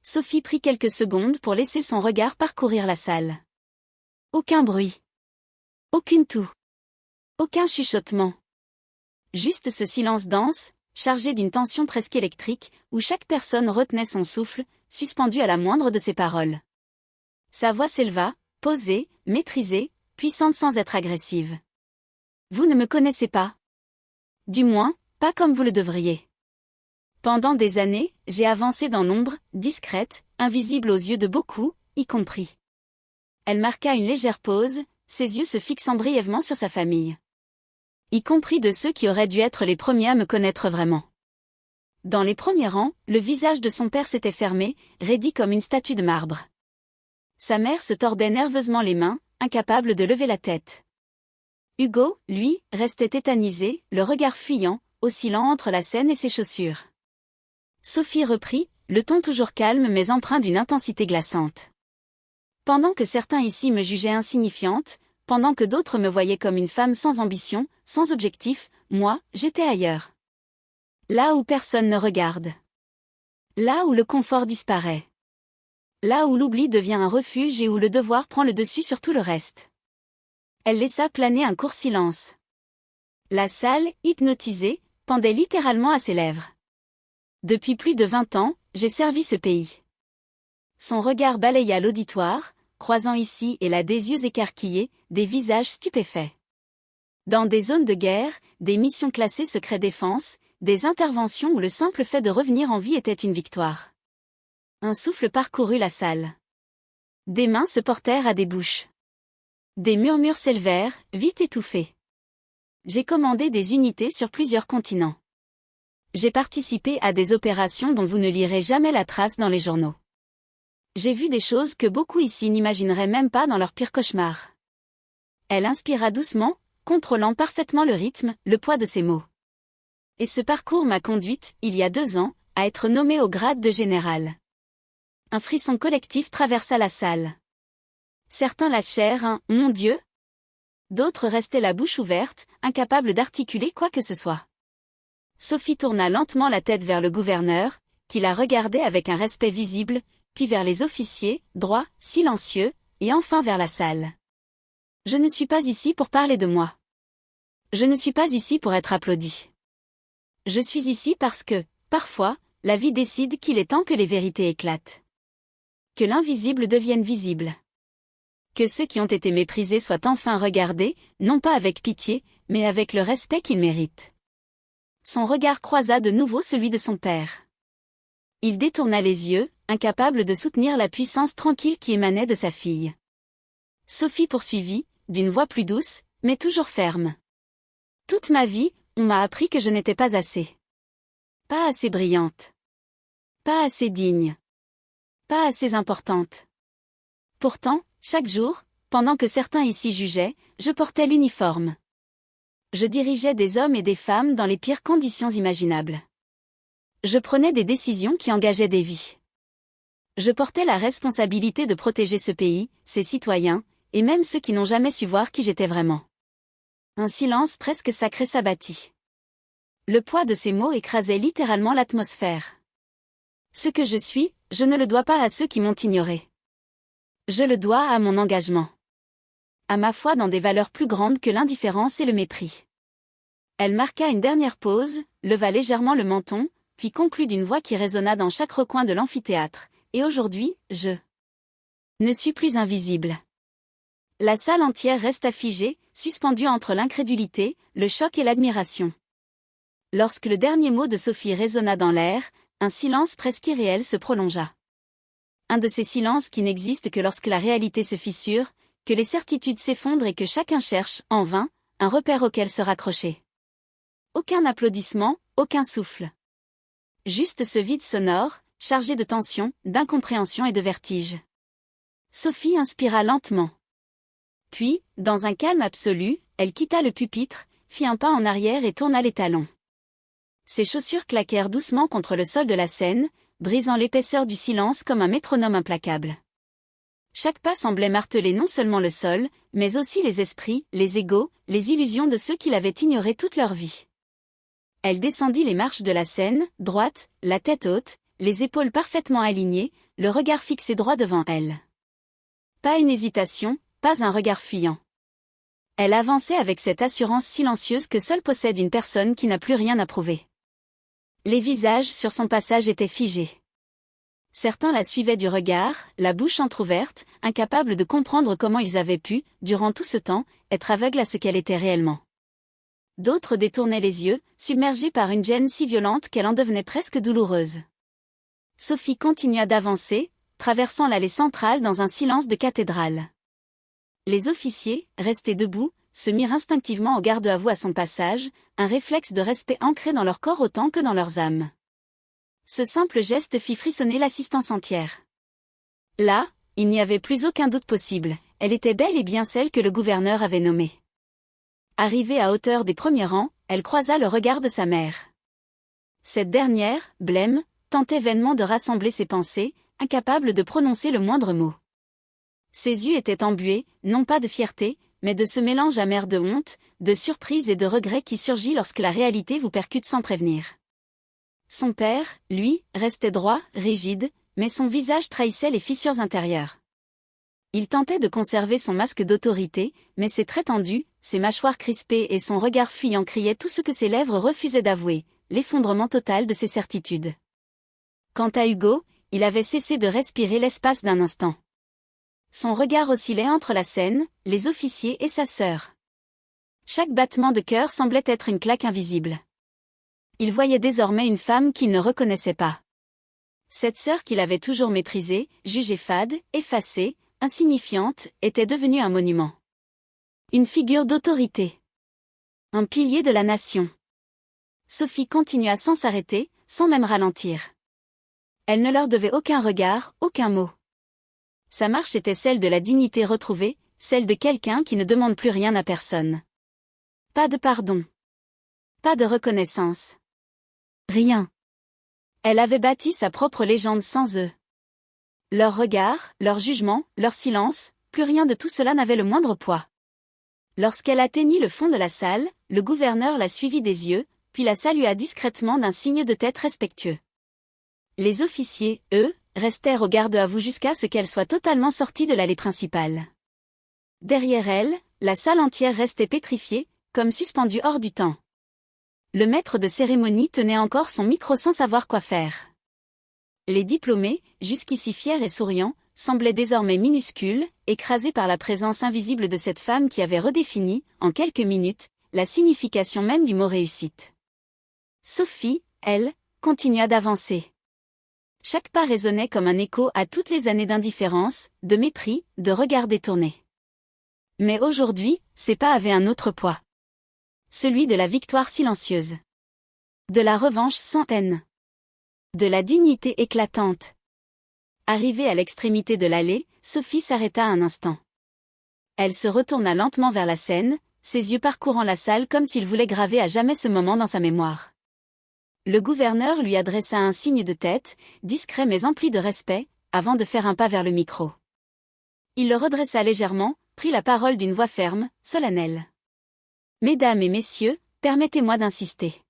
Sophie prit quelques secondes pour laisser son regard parcourir la salle. Aucun bruit. Aucune toux. Aucun chuchotement. Juste ce silence dense, chargé d'une tension presque électrique, où chaque personne retenait son souffle, suspendu à la moindre de ses paroles. Sa voix s'éleva, posée, maîtrisée, puissante sans être agressive. Vous ne me connaissez pas. Du moins, pas comme vous le devriez. Pendant des années, j'ai avancé dans l'ombre, discrète, invisible aux yeux de beaucoup, y compris. Elle marqua une légère pause, ses yeux se fixant brièvement sur sa famille. Y compris de ceux qui auraient dû être les premiers à me connaître vraiment. Dans les premiers rangs, le visage de son père s'était fermé, raidi comme une statue de marbre. Sa mère se tordait nerveusement les mains, incapable de lever la tête. Hugo, lui, restait tétanisé, le regard fuyant, oscillant entre la scène et ses chaussures. Sophie reprit, le ton toujours calme mais empreint d'une intensité glaçante. Pendant que certains ici me jugeaient insignifiante, pendant que d'autres me voyaient comme une femme sans ambition, sans objectif, moi, j'étais ailleurs. Là où personne ne regarde. Là où le confort disparaît. Là où l'oubli devient un refuge et où le devoir prend le dessus sur tout le reste. Elle laissa planer un court silence. La salle, hypnotisée, pendait littéralement à ses lèvres. Depuis plus de 20 ans, j'ai servi ce pays. Son regard balaya l'auditoire, croisant ici et là des yeux écarquillés, des visages stupéfaits. Dans des zones de guerre, des missions classées secret défense, des interventions où le simple fait de revenir en vie était une victoire. Un souffle parcourut la salle. Des mains se portèrent à des bouches. Des murmures s'élevèrent, vite étouffés. J'ai commandé des unités sur plusieurs continents. J'ai participé à des opérations dont vous ne lirez jamais la trace dans les journaux. J'ai vu des choses que beaucoup ici n'imagineraient même pas dans leur pire cauchemar. Elle inspira doucement, contrôlant parfaitement le rythme, le poids de ses mots. Et ce parcours m'a conduite, il y a 2 ans, à être nommée au grade de général. Un frisson collectif traversa la salle. Certains lâchèrent un « Mon Dieu !» D'autres restaient la bouche ouverte, incapables d'articuler quoi que ce soit. Sophie tourna lentement la tête vers le gouverneur, qui la regardait avec un respect visible, puis vers les officiers, droits, silencieux, et enfin vers la salle. Je ne suis pas ici pour parler de moi. Je ne suis pas ici pour être applaudi. Je suis ici parce que, parfois, la vie décide qu'il est temps que les vérités éclatent. Que l'invisible devienne visible. Que ceux qui ont été méprisés soient enfin regardés, non pas avec pitié, mais avec le respect qu'ils méritent. Son regard croisa de nouveau celui de son père. Il détourna les yeux, incapable de soutenir la puissance tranquille qui émanait de sa fille. Sophie poursuivit, d'une voix plus douce, mais toujours ferme. Toute ma vie, on m'a appris que je n'étais pas assez. Pas assez brillante. Pas assez digne. Pas assez importante. Pourtant, chaque jour, pendant que certains ici jugeaient, je portais l'uniforme. Je dirigeais des hommes et des femmes dans les pires conditions imaginables. Je prenais des décisions qui engageaient des vies. Je portais la responsabilité de protéger ce pays, ses citoyens, et même ceux qui n'ont jamais su voir qui j'étais vraiment. Un silence presque sacré s'abattit. Le poids de ces mots écrasait littéralement l'atmosphère. Ce que je suis, je ne le dois pas à ceux qui m'ont ignoré. Je le dois à mon engagement. À ma foi dans des valeurs plus grandes que l'indifférence et le mépris. Elle marqua une dernière pause, leva légèrement le menton, puis conclut d'une voix qui résonna dans chaque recoin de l'amphithéâtre. Et aujourd'hui, je ne suis plus invisible. La salle entière resta figée, suspendus entre l'incrédulité, le choc et l'admiration. Lorsque le dernier mot de Sophie résonna dans l'air, un silence presque irréel se prolongea. Un de ces silences qui n'existent que lorsque la réalité se fissure, que les certitudes s'effondrent et que chacun cherche, en vain, un repère auquel se raccrocher. Aucun applaudissement, aucun souffle. Juste ce vide sonore, chargé de tension, d'incompréhension et de vertige. Sophie inspira lentement. Puis, dans un calme absolu, elle quitta le pupitre, fit un pas en arrière et tourna les talons. Ses chaussures claquèrent doucement contre le sol de la scène, brisant l'épaisseur du silence comme un métronome implacable. Chaque pas semblait marteler non seulement le sol, mais aussi les esprits, les égos, les illusions de ceux qui l'avaient ignoré toute leur vie. Elle descendit les marches de la scène, droite, la tête haute, les épaules parfaitement alignées, le regard fixé droit devant elle. Pas une hésitation, pas un regard fuyant. Elle avançait avec cette assurance silencieuse que seule possède une personne qui n'a plus rien à prouver. Les visages sur son passage étaient figés. Certains la suivaient du regard, la bouche entr'ouverte, incapables de comprendre comment ils avaient pu, durant tout ce temps, être aveugles à ce qu'elle était réellement. D'autres détournaient les yeux, submergés par une gêne si violente qu'elle en devenait presque douloureuse. Sophie continua d'avancer, traversant l'allée centrale dans un silence de cathédrale. Les officiers, restés debout, se mirent instinctivement au garde-à-vous à son passage, un réflexe de respect ancré dans leur corps autant que dans leurs âmes. Ce simple geste fit frissonner l'assistance entière. Là, il n'y avait plus aucun doute possible, elle était bel et bien celle que le gouverneur avait nommée. Arrivée à hauteur des premiers rangs, elle croisa le regard de sa mère. Cette dernière, blême, tentait vainement de rassembler ses pensées, incapable de prononcer le moindre mot. Ses yeux étaient embués, non pas de fierté, mais de ce mélange amer de honte, de surprise et de regret qui surgit lorsque la réalité vous percute sans prévenir. Son père, lui, restait droit, rigide, mais son visage trahissait les fissures intérieures. Il tentait de conserver son masque d'autorité, mais ses traits tendus, ses mâchoires crispées et son regard fuyant criaient tout ce que ses lèvres refusaient d'avouer, l'effondrement total de ses certitudes. Quant à Hugo, il avait cessé de respirer l'espace d'un instant. Son regard oscillait entre la scène, les officiers et sa sœur. Chaque battement de cœur semblait être une claque invisible. Il voyait désormais une femme qu'il ne reconnaissait pas. Cette sœur qu'il avait toujours méprisée, jugée fade, effacée, insignifiante, était devenue un monument. Une figure d'autorité. Un pilier de la nation. Sophie continua sans s'arrêter, sans même ralentir. Elle ne leur devait aucun regard, aucun mot. Sa marche était celle de la dignité retrouvée, celle de quelqu'un qui ne demande plus rien à personne. Pas de pardon. Pas de reconnaissance. Rien. Elle avait bâti sa propre légende sans eux. Leur regard, leur jugement, leur silence, plus rien de tout cela n'avait le moindre poids. Lorsqu'elle atteignit le fond de la salle, le gouverneur la suivit des yeux, puis la salua discrètement d'un signe de tête respectueux. Les officiers, eux, restèrent au garde-à-vous jusqu'à ce qu'elle soit totalement sortie de l'allée principale. Derrière elle, la salle entière restait pétrifiée, comme suspendue hors du temps. Le maître de cérémonie tenait encore son micro sans savoir quoi faire. Les diplômés, jusqu'ici fiers et souriants, semblaient désormais minuscules, écrasés par la présence invisible de cette femme qui avait redéfini, en quelques minutes, la signification même du mot réussite. Sophie, elle, continua d'avancer. Chaque pas résonnait comme un écho à toutes les années d'indifférence, de mépris, de regards détournés. Mais aujourd'hui, ces pas avaient un autre poids. Celui de la victoire silencieuse. De la revanche sans haine. De la dignité éclatante. Arrivée à l'extrémité de l'allée, Sophie s'arrêta un instant. Elle se retourna lentement vers la scène, ses yeux parcourant la salle comme s'il voulait graver à jamais ce moment dans sa mémoire. Le gouverneur lui adressa un signe de tête, discret mais empli de respect, avant de faire un pas vers le micro. Il le redressa légèrement, prit la parole d'une voix ferme, solennelle. « Mesdames et messieurs, permettez-moi d'insister.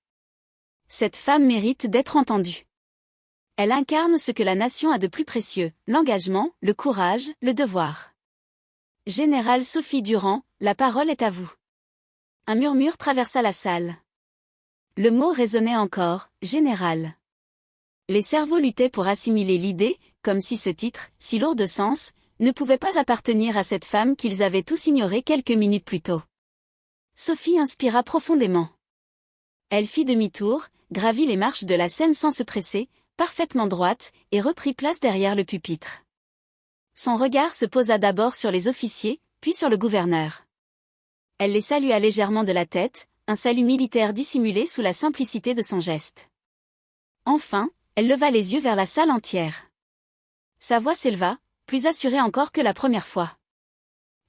Cette femme mérite d'être entendue. Elle incarne ce que la nation a de plus précieux, l'engagement, le courage, le devoir. Générale Sophie Durand, la parole est à vous. » Un murmure traversa la salle. Le mot résonnait encore, général. Les cerveaux luttaient pour assimiler l'idée, comme si ce titre, si lourd de sens, ne pouvait pas appartenir à cette femme qu'ils avaient tous ignorée quelques minutes plus tôt. Sophie inspira profondément. Elle fit demi-tour, gravit les marches de la scène sans se presser, parfaitement droite, et reprit place derrière le pupitre. Son regard se posa d'abord sur les officiers, puis sur le gouverneur. Elle les salua légèrement de la tête, un salut militaire dissimulé sous la simplicité de son geste. Enfin, elle leva les yeux vers la salle entière. Sa voix s'éleva, plus assurée encore que la première fois.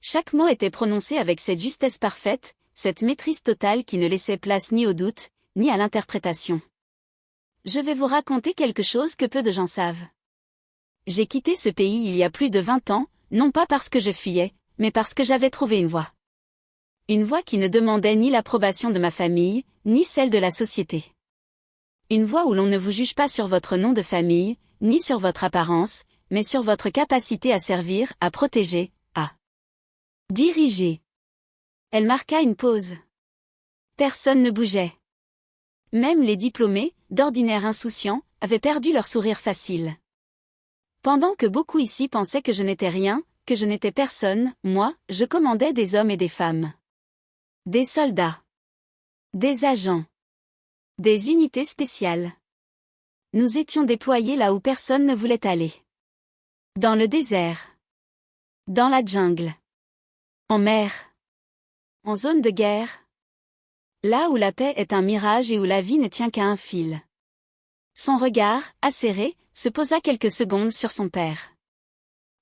Chaque mot était prononcé avec cette justesse parfaite, cette maîtrise totale qui ne laissait place ni au doute, ni à l'interprétation. Je vais vous raconter quelque chose que peu de gens savent. J'ai quitté ce pays il y a plus de 20 ans, non pas parce que je fuyais, mais parce que j'avais trouvé une voie. Une voie qui ne demandait ni l'approbation de ma famille, ni celle de la société. Une voie où l'on ne vous juge pas sur votre nom de famille, ni sur votre apparence, mais sur votre capacité à servir, à protéger, à diriger. Elle marqua une pause. Personne ne bougeait. Même les diplômés, d'ordinaire insouciants, avaient perdu leur sourire facile. Pendant que beaucoup ici pensaient que je n'étais rien, que je n'étais personne, moi, je commandais des hommes et des femmes. Des soldats. Des agents. Des unités spéciales. Nous étions déployés là où personne ne voulait aller. Dans le désert. Dans la jungle. En mer. En zone de guerre. Là où la paix est un mirage et où la vie ne tient qu'à un fil. Son regard, acéré, se posa quelques secondes sur son père.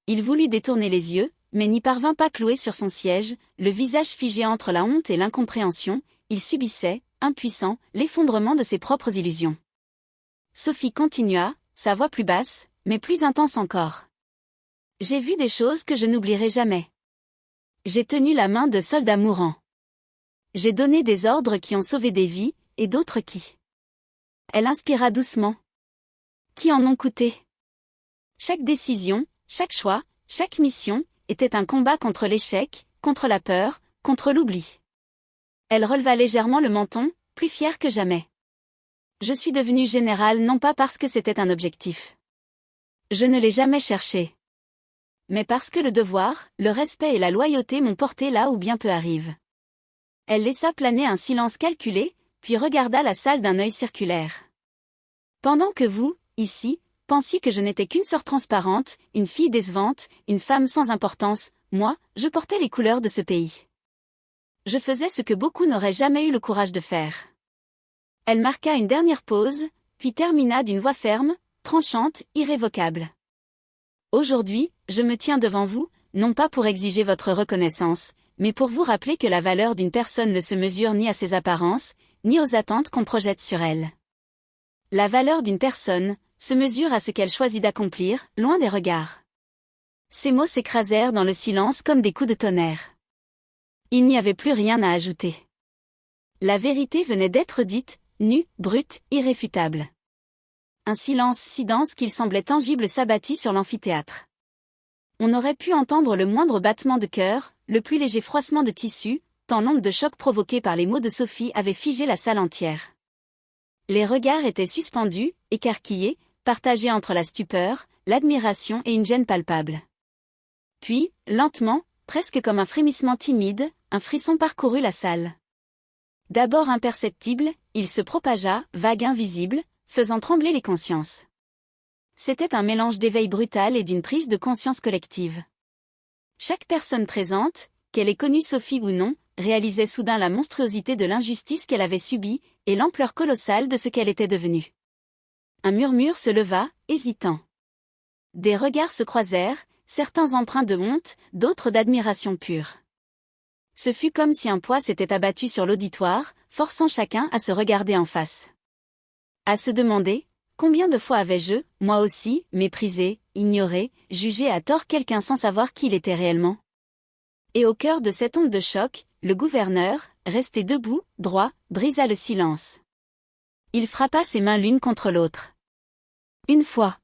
Il voulut détourner les yeux, mais n'y parvint pas cloué sur son siège, le visage figé entre la honte et l'incompréhension, il subissait, impuissant, l'effondrement de ses propres illusions. Sophie continua, sa voix plus basse, mais plus intense encore. J'ai vu des choses que je n'oublierai jamais. J'ai tenu la main de soldats mourants. J'ai donné des ordres qui ont sauvé des vies, et d'autres qui. Elle inspira doucement. Qui en ont coûté. Chaque décision, chaque choix, chaque mission, était un combat contre l'échec, contre la peur, contre l'oubli. Elle releva légèrement le menton, plus fière que jamais. Je suis devenue générale non pas parce que c'était un objectif. Je ne l'ai jamais cherché. Mais parce que le devoir, le respect et la loyauté m'ont porté là où bien peu arrive. Elle laissa planer un silence calculé, puis regarda la salle d'un œil circulaire. Pendant que vous, ici, pensiez que je n'étais qu'une sœur transparente, une fille décevante, une femme sans importance, moi, je portais les couleurs de ce pays. Je faisais ce que beaucoup n'auraient jamais eu le courage de faire. Elle marqua une dernière pause, puis termina d'une voix ferme, tranchante, irrévocable. Aujourd'hui, je me tiens devant vous, non pas pour exiger votre reconnaissance, mais pour vous rappeler que la valeur d'une personne ne se mesure ni à ses apparences, ni aux attentes qu'on projette sur elle. La valeur d'une personne se mesure à ce qu'elle choisit d'accomplir, loin des regards. Ces mots s'écrasèrent dans le silence comme des coups de tonnerre. Il n'y avait plus rien à ajouter. La vérité venait d'être dite, nue, brute, irréfutable. Un silence si dense qu'il semblait tangible s'abattit sur l'amphithéâtre. On aurait pu entendre le moindre battement de cœur, le plus léger froissement de tissu, tant l'onde de choc provoquée par les mots de Sophie avait figé la salle entière. Les regards étaient suspendus, écarquillés, partagés entre la stupeur, l'admiration et une gêne palpable. Puis, lentement, presque comme un frémissement timide, un frisson parcourut la salle. D'abord imperceptible, il se propagea, vague invisible, faisant trembler les consciences. C'était un mélange d'éveil brutal et d'une prise de conscience collective. Chaque personne présente, qu'elle ait connu Sophie ou non, réalisait soudain la monstruosité de l'injustice qu'elle avait subie, et l'ampleur colossale de ce qu'elle était devenue. Un murmure se leva, hésitant. Des regards se croisèrent, certains empreints de honte, d'autres d'admiration pure. Ce fut comme si un poids s'était abattu sur l'auditoire, forçant chacun à se regarder en face. À se demander, combien de fois avais-je, moi aussi, méprisé, ignoré, jugé à tort quelqu'un sans savoir qui il était réellement? Et au cœur de cette onde de choc, le gouverneur, resté debout, droit, brisa le silence. Il frappa ses mains l'une contre l'autre. Une fois.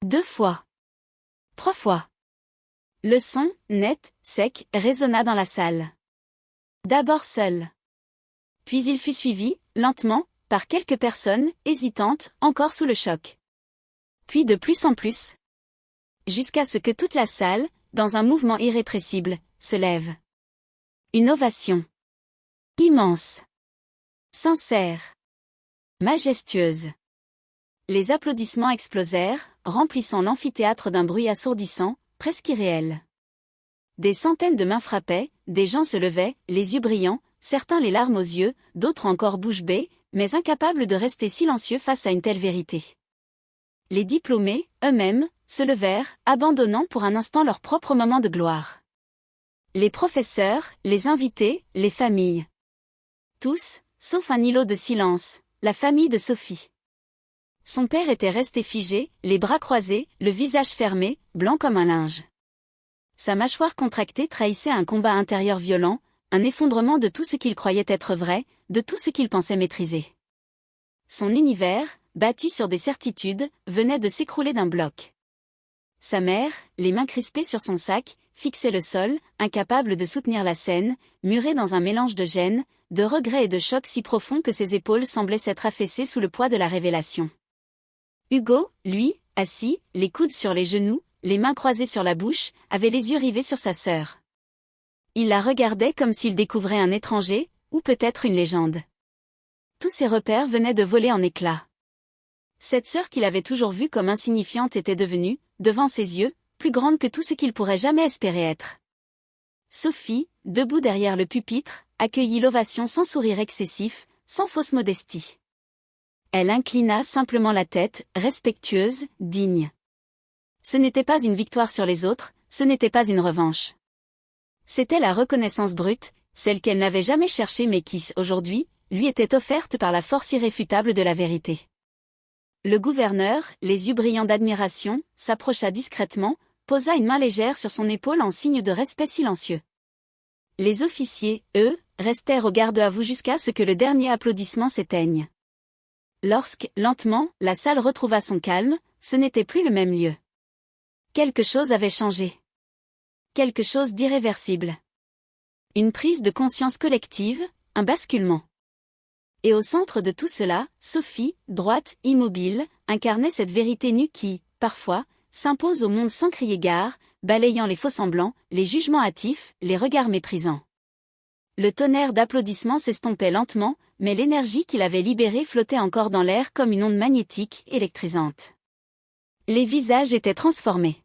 2 fois. 3 fois. Le son, net, sec, résonna dans la salle. D'abord seul. Puis il fut suivi, lentement, par quelques personnes, hésitantes, encore sous le choc. Puis de plus en plus. Jusqu'à ce que toute la salle, dans un mouvement irrépressible, se lève. Une ovation. Immense. Sincère. Majestueuse. Les applaudissements explosèrent, remplissant l'amphithéâtre d'un bruit assourdissant, presque irréel. Des centaines de mains frappaient, des gens se levaient, les yeux brillants, certains les larmes aux yeux, d'autres encore bouche bée, mais incapables de rester silencieux face à une telle vérité. Les diplômés, eux-mêmes, se levèrent, abandonnant pour un instant leur propre moment de gloire. Les professeurs, les invités, les familles. Tous, sauf un îlot de silence, la famille de Sophie. Son père était resté figé, les bras croisés, le visage fermé, blanc comme un linge. Sa mâchoire contractée trahissait un combat intérieur violent, un effondrement de tout ce qu'il croyait être vrai, de tout ce qu'il pensait maîtriser. Son univers, bâti sur des certitudes, venait de s'écrouler d'un bloc. Sa mère, les mains crispées sur son sac, fixait le sol, incapable de soutenir la scène, murée dans un mélange de gêne, de regret et de choc si profond que ses épaules semblaient s'être affaissées sous le poids de la révélation. Hugo, lui, assis, les coudes sur les genoux, les mains croisées sur la bouche, avait les yeux rivés sur sa sœur. Il la regardait comme s'il découvrait un étranger, ou peut-être une légende. Tous ses repères venaient de voler en éclats. Cette sœur qu'il avait toujours vue comme insignifiante était devenue, devant ses yeux, plus grande que tout ce qu'il pourrait jamais espérer être. Sophie, debout derrière le pupitre, accueillit l'ovation sans sourire excessif, sans fausse modestie. Elle inclina simplement la tête, respectueuse, digne. Ce n'était pas une victoire sur les autres, ce n'était pas une revanche. C'était la reconnaissance brute, celle qu'elle n'avait jamais cherchée mais qui, aujourd'hui, lui était offerte par la force irréfutable de la vérité. Le gouverneur, les yeux brillants d'admiration, s'approcha discrètement, posa une main légère sur son épaule en signe de respect silencieux. Les officiers, eux, restèrent au garde-à-vous jusqu'à ce que le dernier applaudissement s'éteigne. Lorsque, lentement, la salle retrouva son calme, ce n'était plus le même lieu. Quelque chose avait changé. Quelque chose d'irréversible. Une prise de conscience collective, un basculement. Et au centre de tout cela, Sophie, droite, immobile, incarnait cette vérité nue qui, parfois, s'impose au monde sans crier gare, balayant les faux-semblants, les jugements hâtifs, les regards méprisants. Le tonnerre d'applaudissements s'estompait lentement, mais l'énergie qu'il avait libérée flottait encore dans l'air comme une onde magnétique, électrisante. Les visages étaient transformés.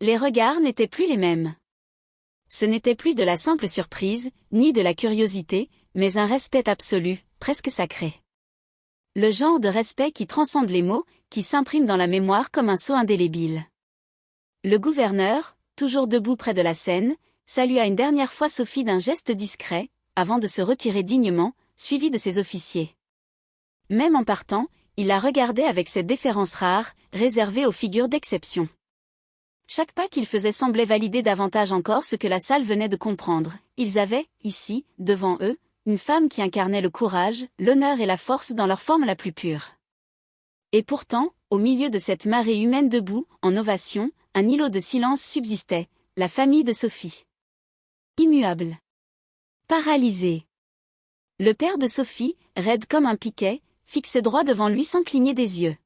Les regards n'étaient plus les mêmes. Ce n'était plus de la simple surprise, ni de la curiosité, mais un respect absolu, presque sacré. Le genre de respect qui transcende les mots, qui s'imprime dans la mémoire comme un sceau indélébile. Le gouverneur, toujours debout près de la scène, salua une dernière fois Sophie d'un geste discret, avant de se retirer dignement, suivi de ses officiers. Même en partant, il la regardait avec cette déférence rare, réservée aux figures d'exception. Chaque pas qu'il faisait semblait valider davantage encore ce que la salle venait de comprendre. Ils avaient, ici, devant eux, une femme qui incarnait le courage, l'honneur et la force dans leur forme la plus pure. Et pourtant, au milieu de cette marée humaine debout, en ovation, un îlot de silence subsistait, la famille de Sophie. Immuable. Paralysé. Le père de Sophie, raide comme un piquet, fixait droit devant lui sans cligner des yeux.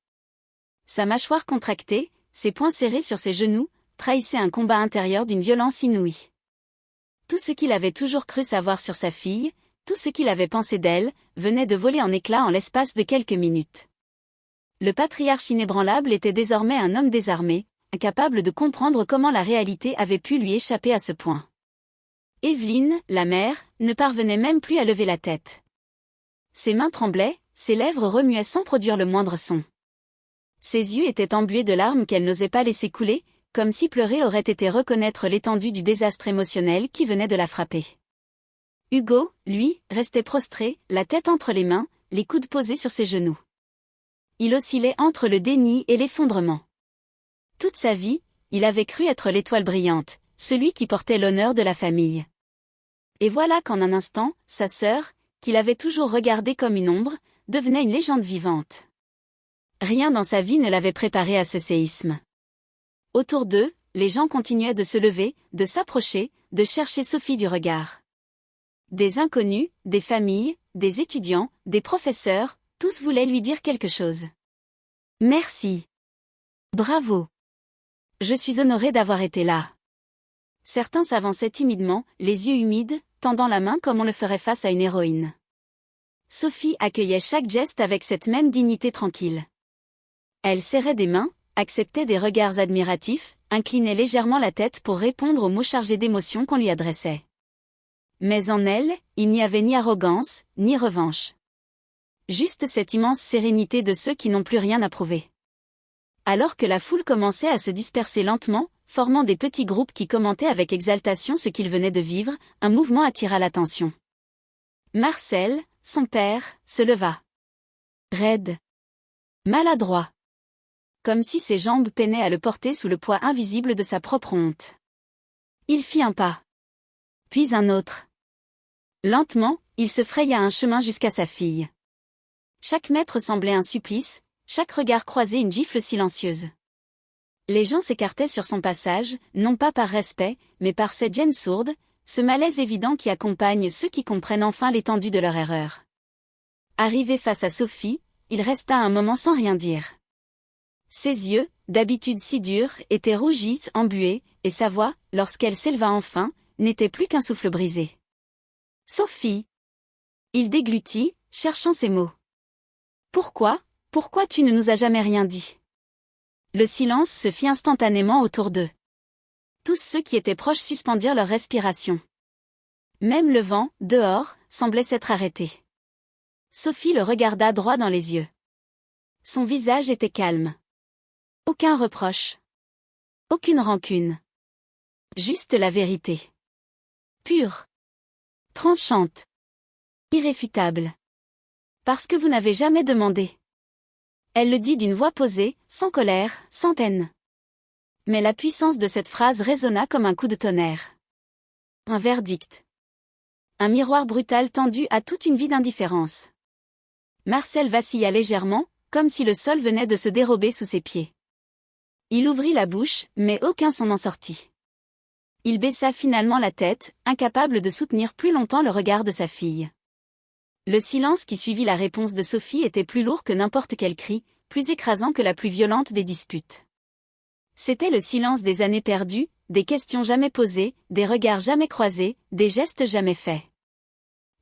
Sa mâchoire contractée, ses poings serrés sur ses genoux, trahissaient un combat intérieur d'une violence inouïe. Tout ce qu'il avait toujours cru savoir sur sa fille, tout ce qu'il avait pensé d'elle, venait de voler en éclats en l'espace de quelques minutes. Le patriarche inébranlable était désormais un homme désarmé, incapable de comprendre comment la réalité avait pu lui échapper à ce point. Évelyne, la mère, ne parvenait même plus à lever la tête. Ses mains tremblaient, ses lèvres remuaient sans produire le moindre son. Ses yeux étaient embués de larmes qu'elle n'osait pas laisser couler, comme si pleurer aurait été reconnaître l'étendue du désastre émotionnel qui venait de la frapper. Hugo, lui, restait prostré, la tête entre les mains, les coudes posés sur ses genoux. Il oscillait entre le déni et l'effondrement. Toute sa vie, il avait cru être l'étoile brillante, celui qui portait l'honneur de la famille. Et voilà qu'en un instant, sa sœur, qu'il avait toujours regardée comme une ombre, devenait une légende vivante. Rien dans sa vie ne l'avait préparé à ce séisme. Autour d'eux, les gens continuaient de se lever, de s'approcher, de chercher Sophie du regard. Des inconnus, des familles, des étudiants, des professeurs, tous voulaient lui dire quelque chose. Merci. Bravo. Je suis honoré d'avoir été là. Certains s'avançaient timidement, les yeux humides, tendant la main comme on le ferait face à une héroïne. Sophie accueillait chaque geste avec cette même dignité tranquille. Elle serrait des mains, acceptait des regards admiratifs, inclinait légèrement la tête pour répondre aux mots chargés d'émotion qu'on lui adressait. Mais en elle, il n'y avait ni arrogance, ni revanche. Juste cette immense sérénité de ceux qui n'ont plus rien à prouver. Alors que la foule commençait à se disperser lentement, formant des petits groupes qui commentaient avec exaltation ce qu'ils venaient de vivre, un mouvement attira l'attention. Marcel, son père, se leva. Raide. Maladroit. Comme si ses jambes peinaient à le porter sous le poids invisible de sa propre honte. Il fit un pas. Puis un autre. Lentement, il se fraya un chemin jusqu'à sa fille. Chaque mètre semblait un supplice, chaque regard croisé une gifle silencieuse. Les gens s'écartaient sur son passage, non pas par respect, mais par cette gêne sourde, ce malaise évident qui accompagne ceux qui comprennent enfin l'étendue de leur erreur. Arrivé face à Sophie, il resta un moment sans rien dire. Ses yeux, d'habitude si durs, étaient rougis, embués, et sa voix, lorsqu'elle s'éleva enfin, n'était plus qu'un souffle brisé. « Sophie !» Il déglutit, cherchant ses mots. « Pourquoi tu ne nous as jamais rien dit ?» Le silence se fit instantanément autour d'eux. Tous ceux qui étaient proches suspendirent leur respiration. Même le vent, dehors, semblait s'être arrêté. Sophie le regarda droit dans les yeux. Son visage était calme. Aucun reproche. Aucune rancune. Juste la vérité. Pure. Tranchante. Irréfutable. Parce que vous n'avez jamais demandé. Elle le dit d'une voix posée, sans colère, sans haine. Mais la puissance de cette phrase résonna comme un coup de tonnerre. Un verdict. Un miroir brutal tendu à toute une vie d'indifférence. Marcel vacilla légèrement, comme si le sol venait de se dérober sous ses pieds. Il ouvrit la bouche, mais aucun son n'en sortit. Il baissa finalement la tête, incapable de soutenir plus longtemps le regard de sa fille. Le silence qui suivit la réponse de Sophie était plus lourd que n'importe quel cri, plus écrasant que la plus violente des disputes. C'était le silence des années perdues, des questions jamais posées, des regards jamais croisés, des gestes jamais faits.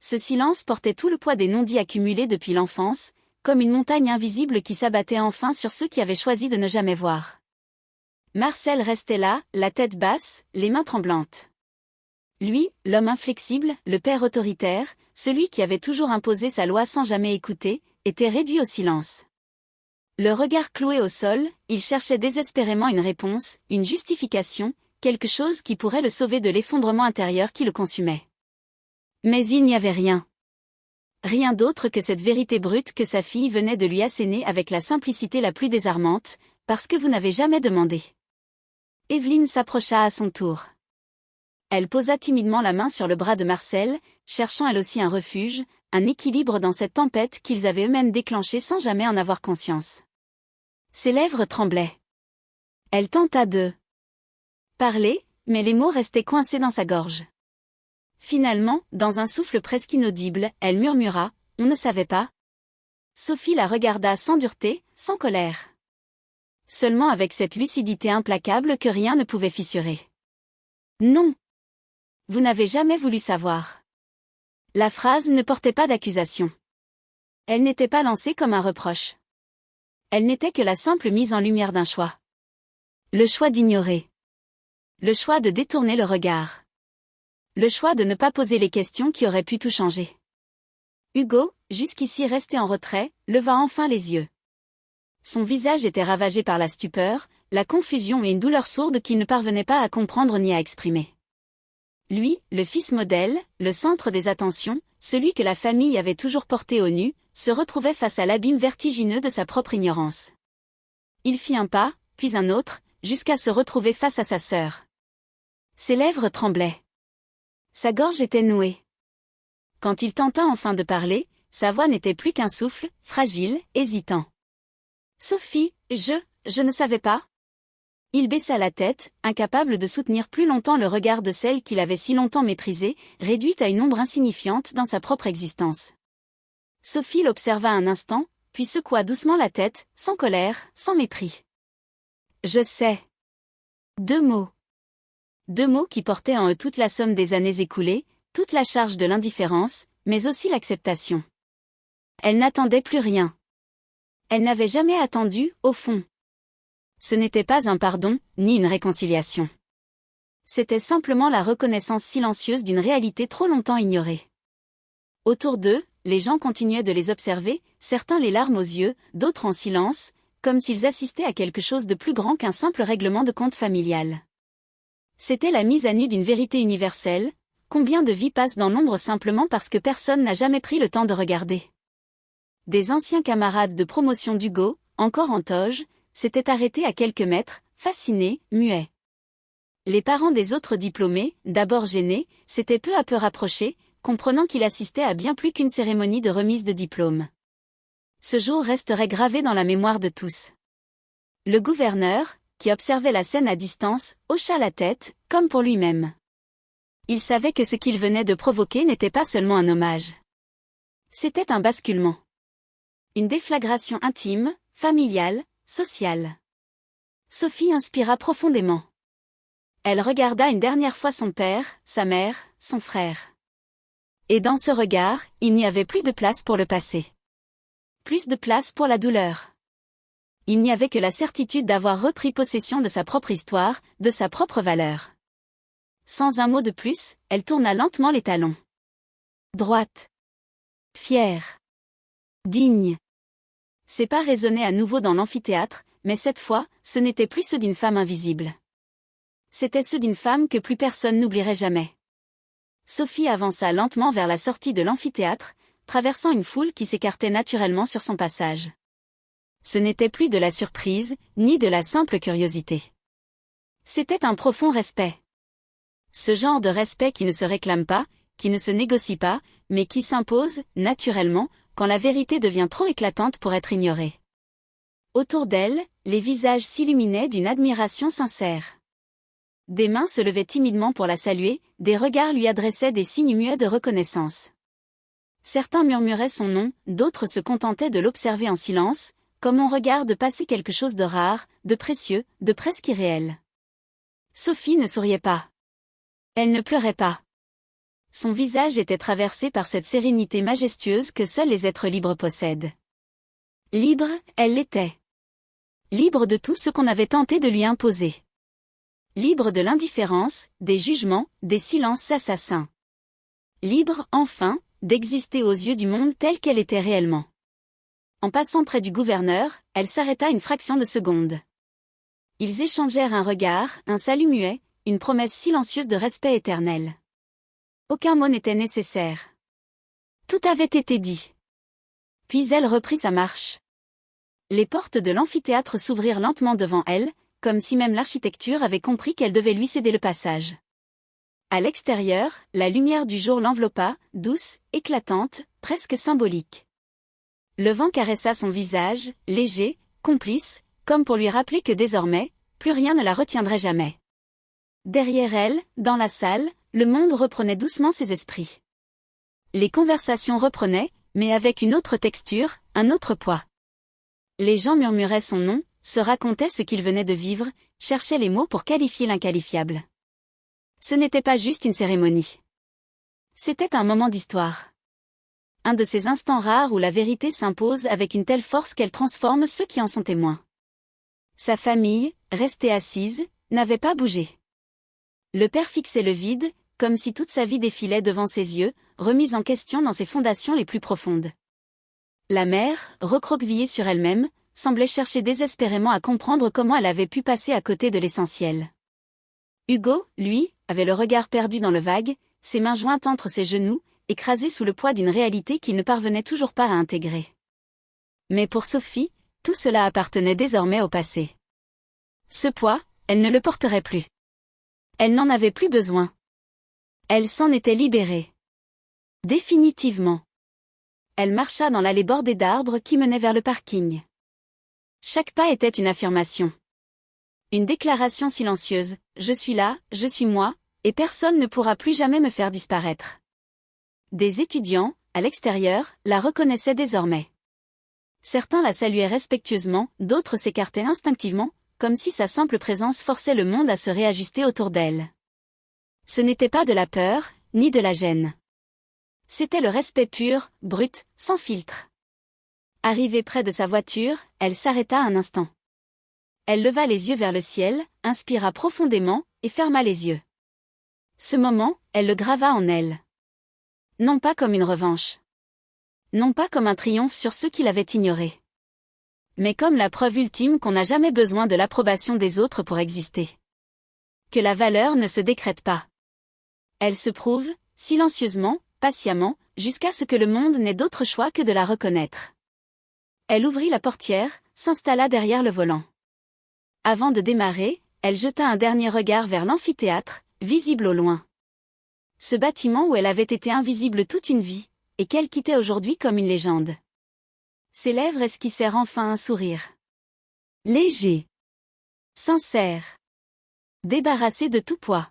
Ce silence portait tout le poids des non-dits accumulés depuis l'enfance, comme une montagne invisible qui s'abattait enfin sur ceux qui avaient choisi de ne jamais voir. Marcel restait là, la tête basse, les mains tremblantes. Lui, l'homme inflexible, le père autoritaire, celui qui avait toujours imposé sa loi sans jamais écouter, était réduit au silence. Le regard cloué au sol, il cherchait désespérément une réponse, une justification, quelque chose qui pourrait le sauver de l'effondrement intérieur qui le consumait. Mais il n'y avait rien. Rien d'autre que cette vérité brute que sa fille venait de lui asséner avec la simplicité la plus désarmante, parce que vous n'avez jamais demandé. Evelyne s'approcha à son tour. Elle posa timidement la main sur le bras de Marcel, cherchant elle aussi un refuge, un équilibre dans cette tempête qu'ils avaient eux-mêmes déclenchée sans jamais en avoir conscience. Ses lèvres tremblaient. Elle tenta de parler, mais les mots restaient coincés dans sa gorge. Finalement, dans un souffle presque inaudible, elle murmura « On ne savait pas ?» Sophie la regarda sans dureté, sans colère. Seulement avec cette lucidité implacable que rien ne pouvait fissurer. « Non. Vous n'avez jamais voulu savoir. » La phrase ne portait pas d'accusation. Elle n'était pas lancée comme un reproche. Elle n'était que la simple mise en lumière d'un choix. Le choix d'ignorer. Le choix de détourner le regard. Le choix de ne pas poser les questions qui auraient pu tout changer. Hugo, jusqu'ici resté en retrait, leva enfin les yeux. Son visage était ravagé par la stupeur, la confusion et une douleur sourde qu'il ne parvenait pas à comprendre ni à exprimer. Lui, le fils modèle, le centre des attentions, celui que la famille avait toujours porté au nu, se retrouvait face à l'abîme vertigineux de sa propre ignorance. Il fit un pas, puis un autre, jusqu'à se retrouver face à sa sœur. Ses lèvres tremblaient. Sa gorge était nouée. Quand il tenta enfin de parler, sa voix n'était plus qu'un souffle, fragile, hésitant. « Sophie, je ne savais pas. » Il baissa la tête, incapable de soutenir plus longtemps le regard de celle qu'il avait si longtemps méprisée, réduite à une ombre insignifiante dans sa propre existence. Sophie l'observa un instant, puis secoua doucement la tête, sans colère, sans mépris. « Je sais. » 2 mots. 2 mots qui portaient en eux toute la somme des années écoulées, toute la charge de l'indifférence, mais aussi l'acceptation. Elle n'attendait plus rien. Elle n'avait jamais attendu, au fond. Ce n'était pas un pardon, ni une réconciliation. C'était simplement la reconnaissance silencieuse d'une réalité trop longtemps ignorée. Autour d'eux, les gens continuaient de les observer, certains les larmes aux yeux, d'autres en silence, comme s'ils assistaient à quelque chose de plus grand qu'un simple règlement de compte familial. C'était la mise à nu d'une vérité universelle. Combien de vies passent dans l'ombre simplement parce que personne n'a jamais pris le temps de regarder? Des anciens camarades de promotion d'Hugo, encore en toge, s'étaient arrêtés à quelques mètres, fascinés, muets. Les parents des autres diplômés, d'abord gênés, s'étaient peu à peu rapprochés, comprenant qu'il assistait à bien plus qu'une cérémonie de remise de diplôme. Ce jour resterait gravé dans la mémoire de tous. Le gouverneur, qui observait la scène à distance, hocha la tête, comme pour lui-même. Il savait que ce qu'il venait de provoquer n'était pas seulement un hommage. C'était un basculement. Une déflagration intime, familiale, sociale. Sophie inspira profondément. Elle regarda une dernière fois son père, sa mère, son frère. Et dans ce regard, il n'y avait plus de place pour le passé. Plus de place pour la douleur. Il n'y avait que la certitude d'avoir repris possession de sa propre histoire, de sa propre valeur. Sans un mot de plus, elle tourna lentement les talons. Droite. Fière. Digne. Ses pas résonnaient à nouveau dans l'amphithéâtre, mais cette fois, ce n'étaient plus ceux d'une femme invisible. C'étaient ceux d'une femme que plus personne n'oublierait jamais. Sophie avança lentement vers la sortie de l'amphithéâtre, traversant une foule qui s'écartait naturellement sur son passage. Ce n'était plus de la surprise, ni de la simple curiosité. C'était un profond respect. Ce genre de respect qui ne se réclame pas, qui ne se négocie pas, mais qui s'impose, naturellement, quand la vérité devient trop éclatante pour être ignorée. Autour d'elle, les visages s'illuminaient d'une admiration sincère. Des mains se levaient timidement pour la saluer, des regards lui adressaient des signes muets de reconnaissance. Certains murmuraient son nom, d'autres se contentaient de l'observer en silence, comme on regarde passer quelque chose de rare, de précieux, de presque irréel. Sophie ne souriait pas. Elle ne pleurait pas. Son visage était traversé par cette sérénité majestueuse que seuls les êtres libres possèdent. Libre, elle l'était. Libre de tout ce qu'on avait tenté de lui imposer. Libre de l'indifférence, des jugements, des silences assassins. Libre, enfin, d'exister aux yeux du monde telle qu'elle était réellement. En passant près du gouverneur, elle s'arrêta une fraction de seconde. Ils échangèrent un regard, un salut muet, une promesse silencieuse de respect éternel. Aucun mot n'était nécessaire. Tout avait été dit. Puis elle reprit sa marche. Les portes de l'amphithéâtre s'ouvrirent lentement devant elle, comme si même l'architecture avait compris qu'elle devait lui céder le passage. À l'extérieur, la lumière du jour l'enveloppa, douce, éclatante, presque symbolique. Le vent caressa son visage, léger, complice, comme pour lui rappeler que désormais, plus rien ne la retiendrait jamais. Derrière elle, dans la salle, le monde reprenait doucement ses esprits. Les conversations reprenaient, mais avec une autre texture, un autre poids. Les gens murmuraient son nom, se racontaient ce qu'ils venaient de vivre, cherchaient les mots pour qualifier l'inqualifiable. Ce n'était pas juste une cérémonie. C'était un moment d'histoire. Un de ces instants rares où la vérité s'impose avec une telle force qu'elle transforme ceux qui en sont témoins. Sa famille, restée assise, n'avait pas bougé. Le père fixait le vide, comme si toute sa vie défilait devant ses yeux, remise en question dans ses fondations les plus profondes. La mère, recroquevillée sur elle-même, semblait chercher désespérément à comprendre comment elle avait pu passer à côté de l'essentiel. Hugo, lui, avait le regard perdu dans le vague, ses mains jointes entre ses genoux, écrasé sous le poids d'une réalité qu'il ne parvenait toujours pas à intégrer. Mais pour Sophie, tout cela appartenait désormais au passé. Ce poids, elle ne le porterait plus. Elle n'en avait plus besoin. Elle s'en était libérée. Définitivement. Elle marcha dans l'allée bordée d'arbres qui menait vers le parking. Chaque pas était une affirmation. Une déclaration silencieuse, je suis là, je suis moi, et personne ne pourra plus jamais me faire disparaître. Des étudiants, à l'extérieur, la reconnaissaient désormais. Certains la saluaient respectueusement, d'autres s'écartaient instinctivement, comme si sa simple présence forçait le monde à se réajuster autour d'elle. Ce n'était pas de la peur, ni de la gêne. C'était le respect pur, brut, sans filtre. Arrivée près de sa voiture, elle s'arrêta un instant. Elle leva les yeux vers le ciel, inspira profondément, et ferma les yeux. Ce moment, elle le grava en elle. Non pas comme une revanche. Non pas comme un triomphe sur ceux qui l'avaient ignoré. Mais comme la preuve ultime qu'on n'a jamais besoin de l'approbation des autres pour exister. Que la valeur ne se décrète pas. Elle se prouve, silencieusement, patiemment, jusqu'à ce que le monde n'ait d'autre choix que de la reconnaître. Elle ouvrit la portière, s'installa derrière le volant. Avant de démarrer, elle jeta un dernier regard vers l'amphithéâtre, visible au loin. Ce bâtiment où elle avait été invisible toute une vie, et qu'elle quittait aujourd'hui comme une légende. Ses lèvres esquissèrent enfin un sourire. Léger. Sincère. Débarrassé de tout poids.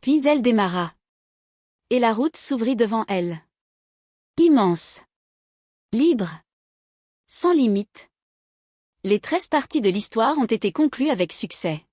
Puis elle démarra. Et la route s'ouvrit devant elle. Immense. Libre. Sans limite. Les 13 parties de l'histoire ont été conclues avec succès.